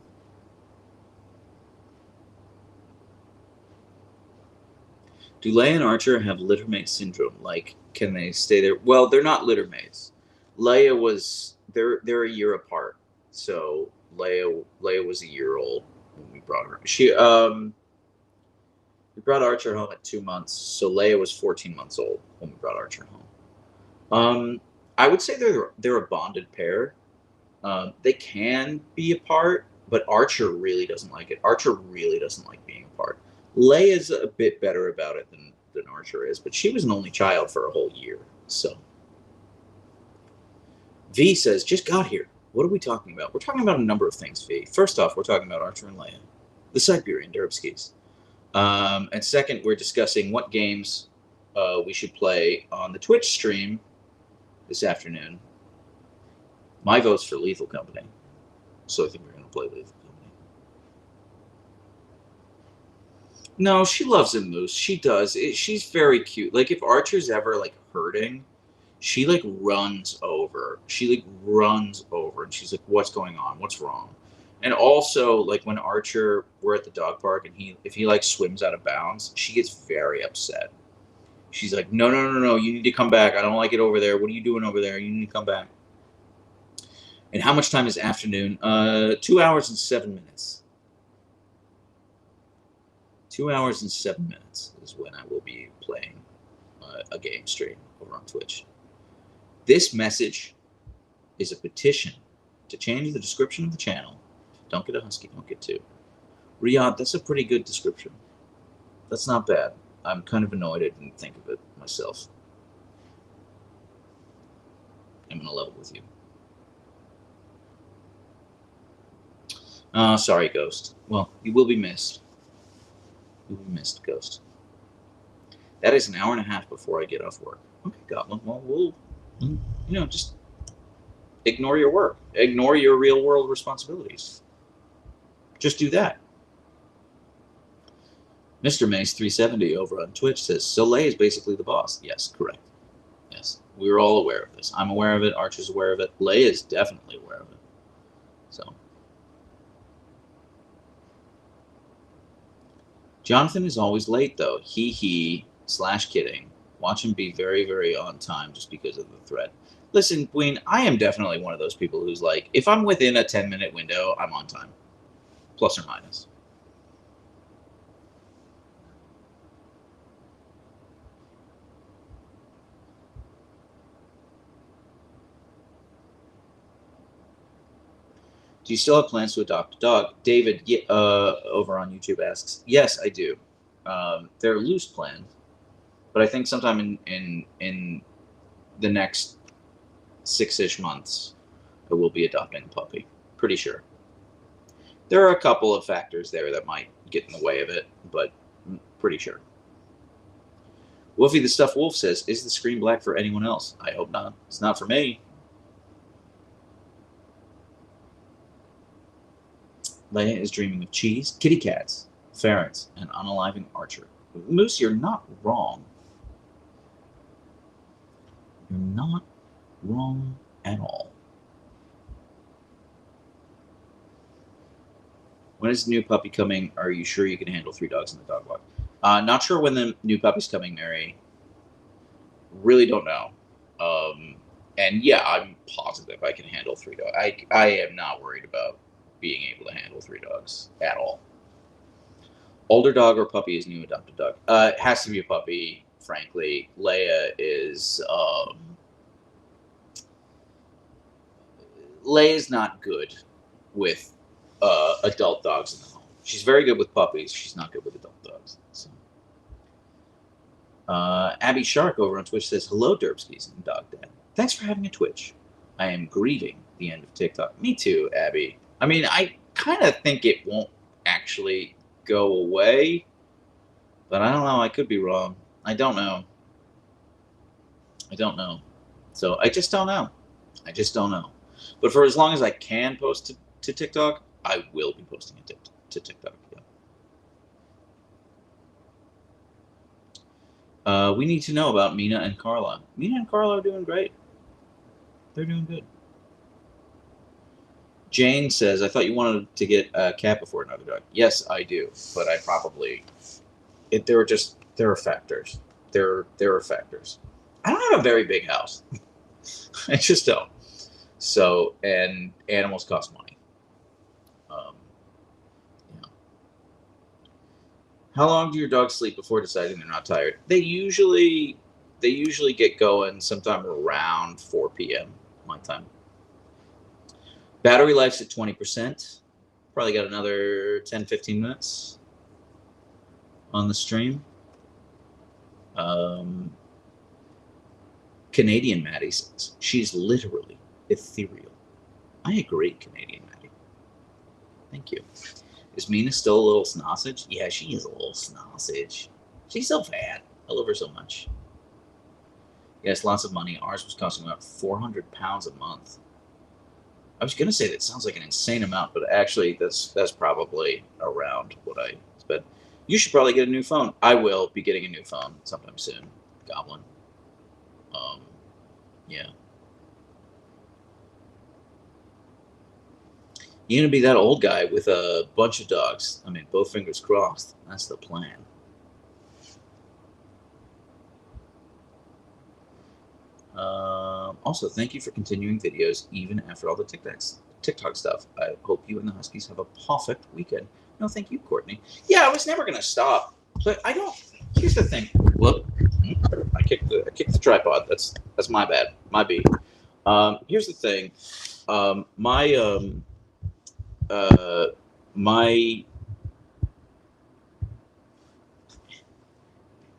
Do Leia and Archer have littermate syndrome? Like, can they stay there? Well, they're not littermates. Leia was they're a year apart, so Leia was a year old when we brought her. We brought Archer home at 2 months, so Leia was 14 months old when we brought Archer home. I would say they're a bonded pair. They can be apart, but Archer really doesn't like it. Archer really doesn't like being apart. Leia's a bit better about it than Archer is, but she was an only child for a whole year. So V says, just got here. What are we talking about? We're talking about a number of things, V. First off, we're talking about Archer and Leia, the Siberian Derpskis. And second, we're discussing what games we should play on the Twitch stream this afternoon. My vote's for Lethal Company, so I think we're going to play Lethal Company. No, she loves a moose. She does. She's very cute. Like, if Archer's ever, like, hurting, she, like, runs over. She, like, runs over, and she's like, what's going on? What's wrong? And also, like, when Archer, we're at the dog park, and if he, like, swims out of bounds, she gets very upset. She's like, no, you need to come back. I don't like it over there. What are you doing over there? You need to come back. And how much time is afternoon? 2 hours and 7 minutes. 2 hours and 7 minutes is when I will be playing a game stream over on Twitch. This message is a petition to change the description of the channel. Don't get a Husky, don't get two. Riyadh, that's a pretty good description. That's not bad. I'm kind of annoyed I didn't think of it myself. I'm going to level with you. Sorry, Ghost. Well, you will be missed. You will be missed, Ghost. That is an hour and a half before I get off work. Okay, Goblin. Well, we'll, just ignore your work. Ignore your real-world responsibilities. Just do that. Mr. Mace 370 over on Twitch says, Soleil is basically the boss. Yes, correct. Yes, we're all aware of this. I'm aware of it. Archer's aware of it. Leia is definitely aware of it. So... Jonathan is always late, though. He/kidding. Watch him be very, very on time just because of the thread. Listen, Queen, I am definitely one of those people who's like, if I'm within a 10-minute window, I'm on time. Plus or minus. Do you still have plans to adopt a dog? David over on YouTube asks, yes, I do. They're loose plans. But I think sometime in the next 6-ish months, I will be adopting a puppy. Pretty sure. There are a couple of factors there that might get in the way of it, but pretty sure. Wolfie the Stuffed Wolf says, "Is the screen black for anyone else? I hope not. It's not for me." Leia is dreaming of cheese, kitty cats, ferrets, and unaliving Archer. Moose, you're not wrong. You're not wrong at all. When is the new puppy coming? Are you sure you can handle 3 dogs in the dog walk? Not sure when the new puppy's coming, Mary. Really don't know. And yeah, I'm positive I can handle 3 dogs. I am not worried about being able to handle 3 dogs at all. Older dog or puppy is new adopted dog? It has to be a puppy, frankly. Leia is Leia's not good with adult dogs in the home. She's very good with puppies. She's not good with adult dogs. So. Abby Shark over on Twitch says, "Hello, Derpskis and Dog Dad. Thanks for having a Twitch. I am grieving the end of TikTok." Me too, Abby. I mean, I kind of think it won't actually go away, but I don't know. I could be wrong. I don't know. So I just don't know. But for as long as I can post to TikTok, I will be posting it to TikTok. Yeah. We need to know about Mina and Carla. Mina and Carla are doing great. They're doing good. Jane says, "I thought you wanted to get a cat before another dog." Yes, I do, but I probably there are factors. There are factors. I don't have a very big house. I just don't. So, and animals cost money. Yeah. How long do your dogs sleep before deciding they're not tired? They usually get going sometime around 4 p.m. my time. Battery life's at 20%. Probably got another 10-15 minutes on the stream. Canadian Maddie says, "She's literally ethereal." I agree, Canadian Maddie. Thank you. Is Mina still a little sausage? Yeah, she is a little sausage. She's so fat. I love her so much. Yes, lots of money. Ours was costing about 400 pounds a month. I was gonna say that sounds like an insane amount, but actually that's probably around what I spent. You should probably get a new phone. I will be getting a new phone sometime soon, Goblin. Yeah. You're gonna be that old guy with a bunch of dogs. I mean, both fingers crossed. That's the plan. Also, thank you for continuing videos even after all the TikTok stuff. I hope you and the Huskies have a perfect weekend. No, thank you, Courtney. Yeah, I was never gonna stop, but I don't. Here's the thing. Whoop! I kicked the tripod. That's my bad. My B. Here's the thing. My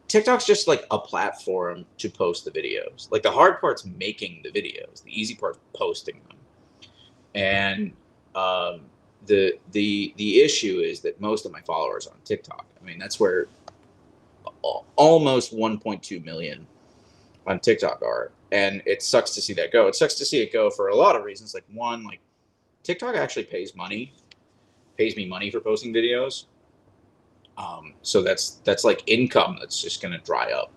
TikTok's just like a platform to post the videos. Like the hard part's making the videos. The easy part's posting them. And the issue is that most of my followers are on TikTok. I mean, that's where almost 1.2 million on TikTok are, and it sucks to see that go. It sucks to see it go for a lot of reasons. Like one, like TikTok actually pays me money for posting videos. So that's like income that's just gonna dry up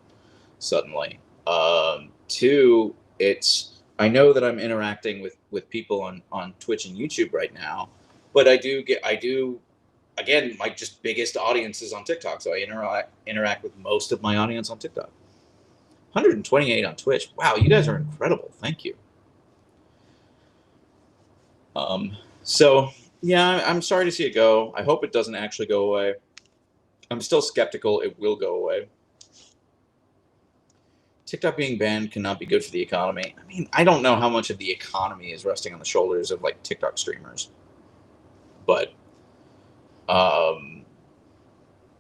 suddenly. Two, I know that I'm interacting with people on Twitch and YouTube right now, but I do again, my just biggest audience is on TikTok, so I interact with most of my audience on TikTok. 128 on Twitch. Wow, you guys are incredible. Thank you. So yeah, I'm sorry to see it go. I hope it doesn't actually go away. I'm still skeptical it will go away. TikTok being banned cannot be good for the economy. I mean, I don't know how much of the economy is resting on the shoulders of like TikTok streamers, but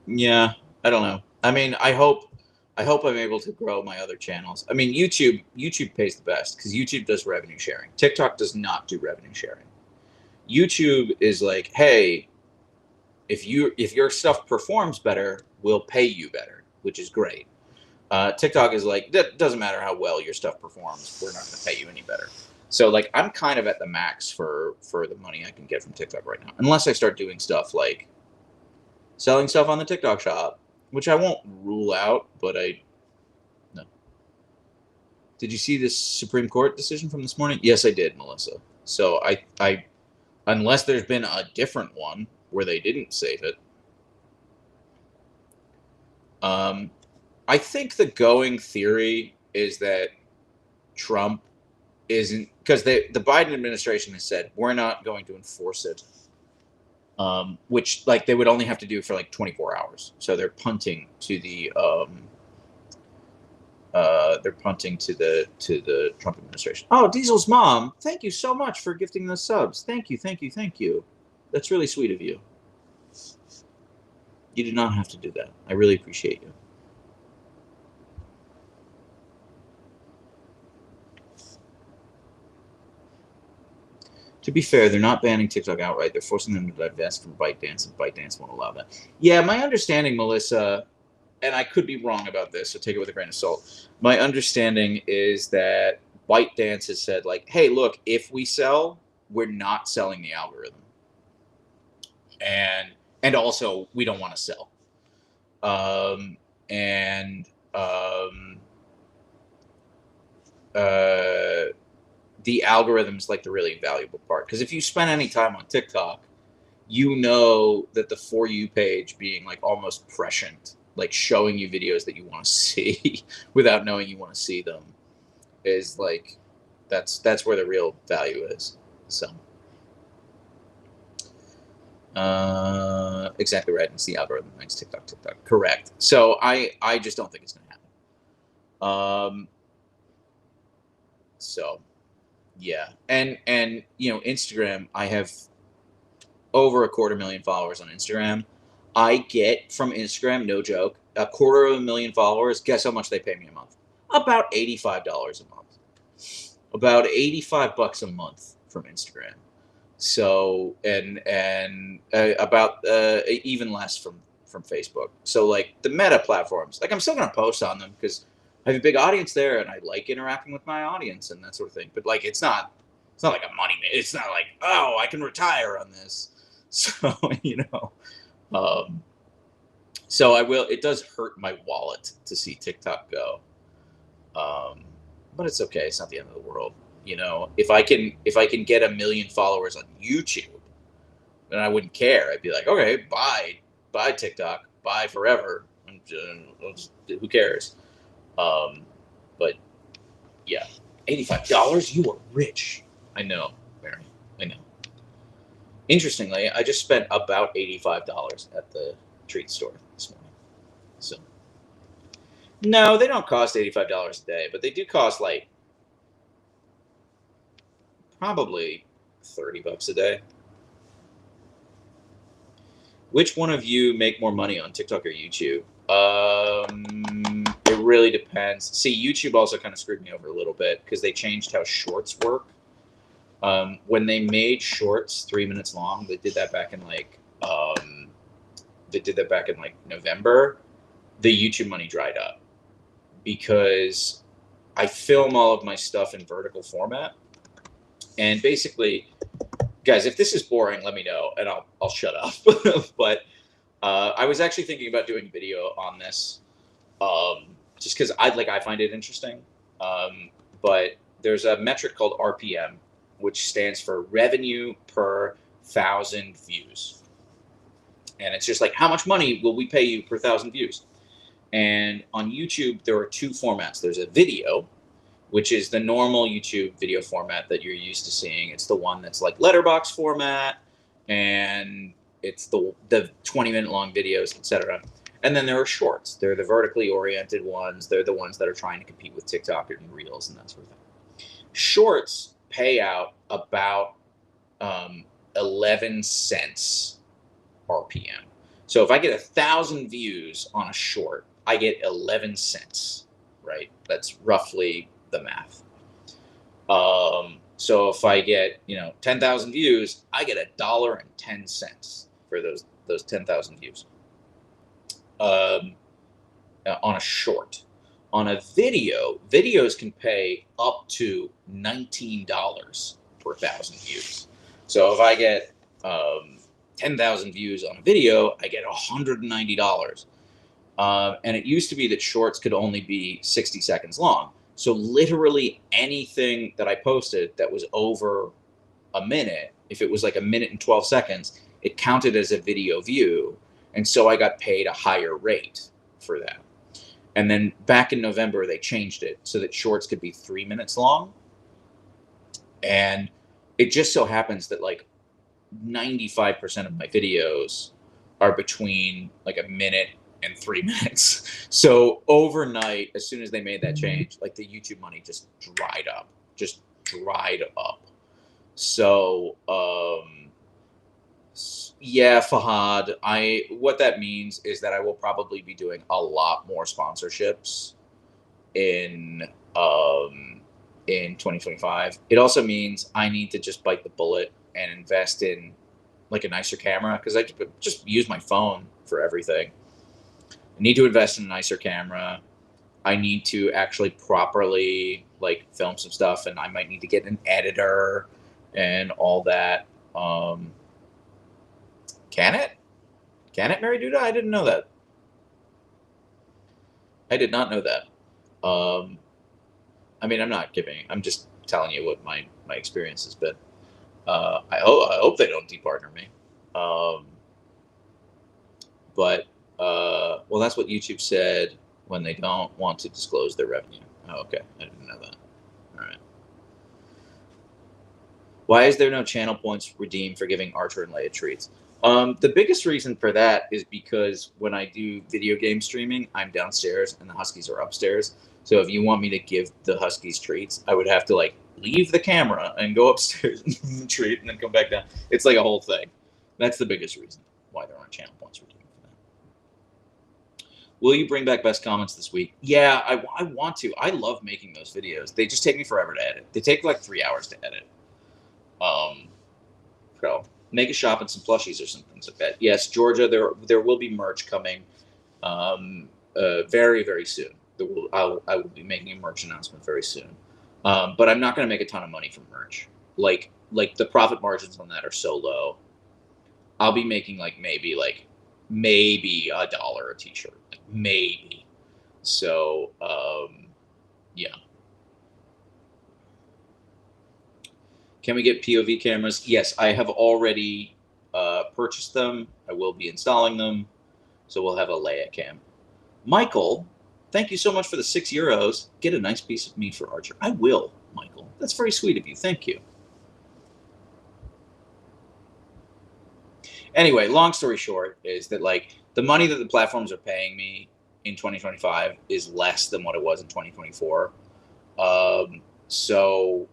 yeah, I don't know. I mean, I hope I hope I'm able to grow my other channels. I mean, YouTube pays the best because YouTube does revenue sharing. TikTok does not do revenue sharing. YouTube is like, hey, if your stuff performs better, we'll pay you better, which is great. TikTok is like, that doesn't matter how well your stuff performs, we're not going to pay you any better. So like, I'm kind of at the max for the money I can get from TikTok right now, unless I start doing stuff like selling stuff on the TikTok shop, which I won't rule out, but no. Did you see this Supreme Court decision from this morning? Yes, I did, Melissa. So I unless there's been a different one where they didn't save it. I think the going theory is that Trump isn't, because the Biden administration has said we're not going to enforce it, which like they would only have to do for like 24 hours. So they're punting to the Trump administration. Oh, Diesel's mom, thank you so much for gifting the subs. Thank you, thank you, thank you. That's really sweet of you. You did not have to do that. I really appreciate you. To be fair, they're not banning TikTok outright. They're forcing them to divest from ByteDance, and ByteDance won't allow that. Yeah, my understanding, Melissa, and I could be wrong about this, so take it with a grain of salt. My understanding is that ByteDance has said, like, hey, look, if we sell, we're not selling the algorithm. And also, we don't want to sell. The algorithm's like the really valuable part, because if you spend any time on TikTok, you know that the For You page being like almost prescient, like showing you videos that you want to see without knowing you want to see them, is like that's where the real value is. So exactly right. It's the algorithm. Thanks, TikTok. Correct. So I just don't think it's gonna happen. So yeah, and you know, Instagram, I have over 250,000 followers on Instagram. I get from Instagram, no joke, 250,000 followers. Guess how much they pay me a month? About $85 a month. About $85 a month from Instagram. So and about even less from Facebook. So like the Meta platforms, like I'm still gonna post on them because I have a big audience there, and I like interacting with my audience and that sort of thing. But like, it's not like a money. It's not like, oh, I can retire on this. So you know, so I will. It does hurt my wallet to see TikTok go, but it's okay. It's not the end of the world. You know, if I can get 1 million followers on YouTube, then I wouldn't care. I'd be like, okay, bye TikTok, bye forever. Who cares? But yeah, $85. You are rich. I know, Mary. I know. Interestingly, I just spent about $85 at the treat store this morning. So no, they don't cost $85 a day, but they do cost like probably $30 a day. Which one of you make more money on TikTok or YouTube? It really depends. See, YouTube also kind of screwed me over a little bit because they changed how shorts work. When they made shorts 3 minutes long, they did that back in like November. The YouTube money dried up because I film all of my stuff in vertical format, and basically, guys, if this is boring, let me know and I'll shut up. But I was actually thinking about doing video on this, just because I find it interesting. But there's a metric called RPM, which stands for revenue per 1,000 views, and it's just like, how much money will we pay you per 1,000 views? And on YouTube, there are two formats. There's a video, which is the normal YouTube video format that you're used to seeing. It's the one that's like letterbox format, and it's the 20-minute long videos, etc. And then there are shorts. They're the vertically oriented ones. They're the ones that are trying to compete with TikTok and Reels and that sort of thing. Shorts pay out about 11 cents RPM. So if I get 1,000 views on a short, I get 11 cents, right? That's roughly the math. So if I get, 10,000 views, I get $1.10 for those 10,000 views. Um, on a short. On a video, videos can pay up to $19 per 1,000 views. So if I get 10,000 views on a video, I get $190. And it used to be that shorts could only be 60 seconds long. So literally anything that I posted that was over a minute, if it was like a minute and 12 seconds, it counted as a video view. And so I got paid a higher rate for that. And then back in November, they changed it so that shorts could be 3 minutes long. And it just so happens that like 95% of my videos are between like a minute and 3 minutes. So overnight, as soon as they made that change, like the YouTube money just dried up. So, yeah, Fahad, what that means is that I will probably be doing a lot more sponsorships in in 2025. It also means I need to just bite the bullet and invest in like a nicer camera, because I just use my phone for everything. I need to invest in a nicer camera. I need to actually properly like film some stuff, and I might need to get an editor and all that. Can it? Can it, Mary Duda? I didn't know that. I did not know that. I mean, I'm not giving. I'm just telling you what my experience has been. I hope they don't departner me. But well, that's what YouTube said when they don't want to disclose their revenue. Oh, okay, I didn't know that. All right. Why is there no channel points redeemed for giving Archer and Leia treats? The biggest reason for that is because when I do video game streaming, I'm downstairs and the Huskies are upstairs. So if you want me to give the Huskies treats, I would have to like leave the camera and go upstairs and give them a treat and then come back down. It's like a whole thing. That's the biggest reason why there aren't channel points redeemed for that. Will you bring back best comments this week? Yeah, I want to. I love making those videos. They just take me forever to edit. They take like 3 hours to edit. So make a shop and some plushies or some things like that. Yes, Georgia, there will be merch coming very, very soon. I will be making a merch announcement very soon. But I'm not going to make a ton of money from merch. Like the profit margins on that are so low. I'll be making maybe $1 a t-shirt, like maybe. So yeah. Can we get POV cameras? Yes, I have already purchased them. I will be installing them. So we'll have a Leia cam. Michael, thank you so much for the €6. Get a nice piece of meat for Archer. I will, Michael. That's very sweet of you. Thank you. Anyway, long story short is that the money that the platforms are paying me in 2025 is less than what it was in 2024. So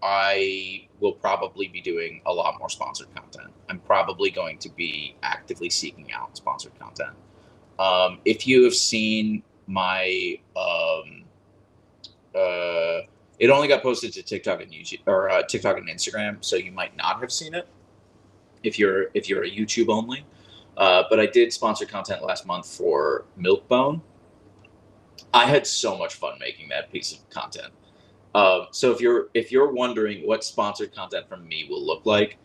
I will probably be doing a lot more sponsored content. I'm probably going to be actively seeking out sponsored content. If you have seen my, it only got posted to TikTok and YouTube, or TikTok and Instagram, so you might not have seen it if you're a YouTube only. But I did sponsor content last month for Milkbone. I had so much fun making that piece of content. So if you're wondering what sponsored content from me will look like,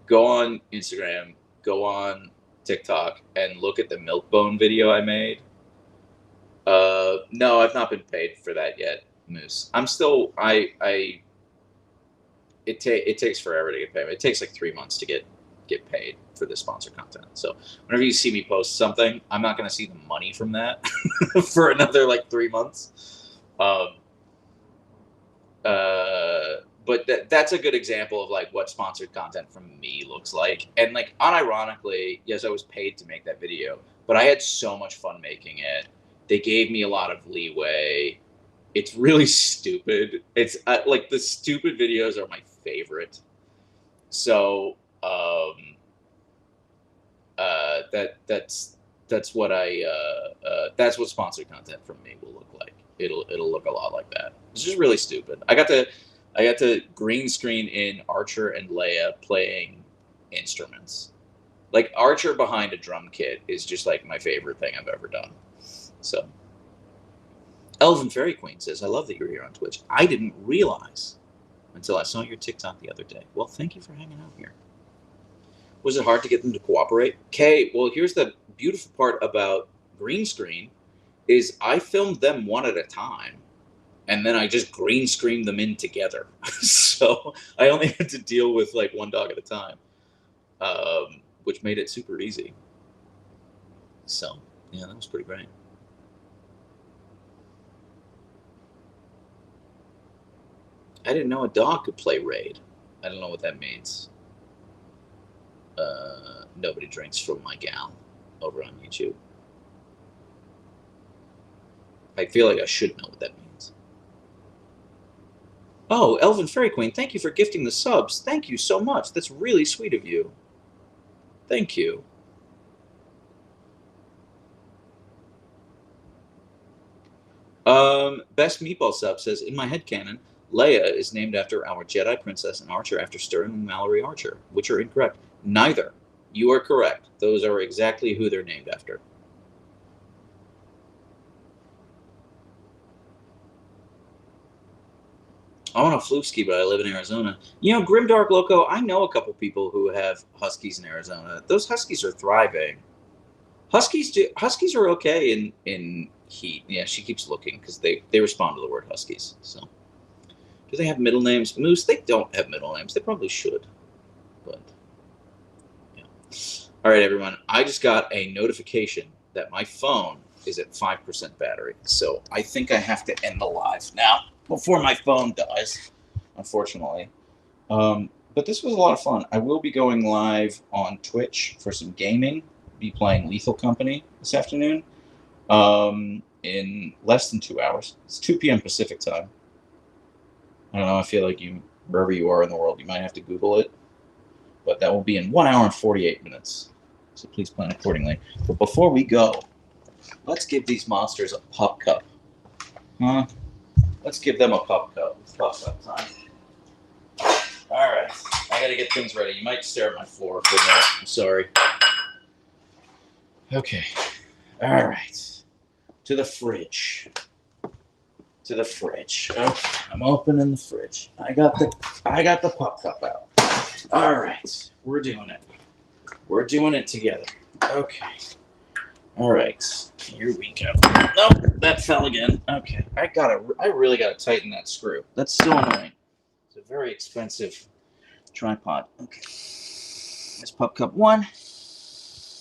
go on Instagram, go on TikTok, and look at the Milkbone video I made. No, I've not been paid for that yet, Moose. I'm still it takes forever to get paid. It takes like 3 months to get paid for this sponsored content. So whenever you see me post something, I'm not going to see the money from that for another 3 months. But that's a good example of what sponsored content from me looks like. And unironically, yes, I was paid to make that video, but I had so much fun making it. They gave me a lot of leeway. It's really stupid. It's the stupid videos are my favorite. So that's That's what that's what sponsored content from me will look like. It'll look a lot like that. It's just really stupid. I got to green screen in Archer and Leia playing instruments. Like Archer behind a drum kit is just like my favorite thing I've ever done. So Elven Fairy Queen says, I love that you're here on Twitch. I didn't realize until I saw your TikTok the other day. Well, thank you for hanging out here. Was it hard to get them to cooperate? Kay, well, here's the beautiful part about green screen is I filmed them one at a time, and then I just green screened them in together. So I only had to deal with like one dog at a time, which made it super easy. So, yeah, that was pretty great. I didn't know a dog could play Raid. I don't know what that means. Nobody drinks from my gal over on YouTube. I feel like I should know what that means. Oh, Elven Fairy Queen, thank you for gifting the subs. Thank you so much. That's really sweet of you. Thank you. Best Meatball sub says, in my headcanon, Leia is named after our Jedi princess and Archer after Sterling and Mallory Archer, which are incorrect. Neither. You are correct. Those are exactly who they're named after. I want a Flukeski, but I live in Arizona. You know, Grimdark Loco, I know a couple people who have Huskies in Arizona. Those Huskies are thriving. Huskies are okay in heat. Yeah, she keeps looking because they respond to the word Huskies. So, do they have middle names? Moose, they don't have middle names. They probably should, but yeah. All right, everyone. I just got a notification that my phone is at 5% battery, so I think I have to end the live now before my phone dies, unfortunately. But this was a lot of fun. I will be going live on Twitch for some gaming. Be playing Lethal Company this afternoon in less than 2 hours. It's 2 p.m. Pacific time. I don't know. I feel like wherever you are in the world, you might have to Google it. But that will be in 1 hour and 48 minutes. So please plan accordingly. But before we go, let's give these monsters a pup cup. Huh? Let's give them a pup cup. It's pup cup time. All right. I got to get things ready. You might stare at my floor for a minute. I'm sorry. Okay. All right. To the fridge. To the fridge. Okay. I'm opening the fridge. I got the pup cup out. All right. We're doing it. We're doing it together. Okay. All right. Here we go. Nope, that fell again. Okay. I really gotta tighten that screw. That's so annoying. It's a very expensive tripod. Okay. There's pup cup 1.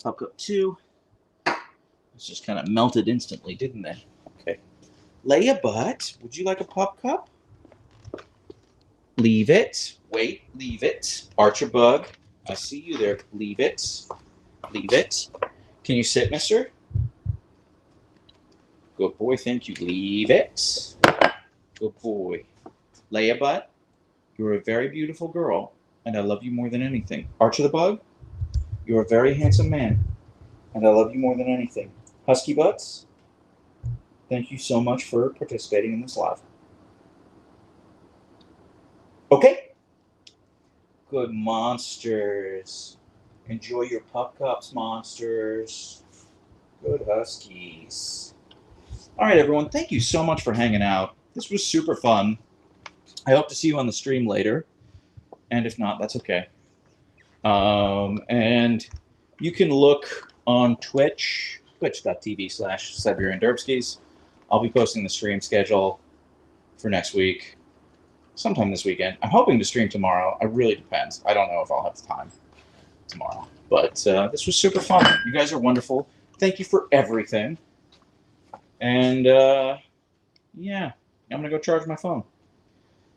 Pup cup 2. It's just kind of melted instantly, didn't they? Okay. Leia Butt, would you like a pup cup? Leave it. Wait, leave it. Archer Bug, I see you there. Leave it. Leave it. Can you sit, mister? Good boy, thank you. Leave it. Good boy. Leia Butt, you're a very beautiful girl, and I love you more than anything. Archer the Bug, you're a very handsome man, and I love you more than anything. Husky Butts, thank you so much for participating in this live. Okay. Good monsters. Enjoy your pup cups, monsters. Good Huskies. All right, everyone. Thank you so much for hanging out. This was super fun. I hope to see you on the stream later. And if not, that's okay. And you can look on Twitch, twitch.tv/Siberian Derpskis. I'll be posting the stream schedule for next week, sometime this weekend. I'm hoping to stream tomorrow. It really depends. I don't know if I'll have time tomorrow. But this was super fun. You guys are wonderful. Thank you for everything. And, yeah, I'm going to go charge my phone.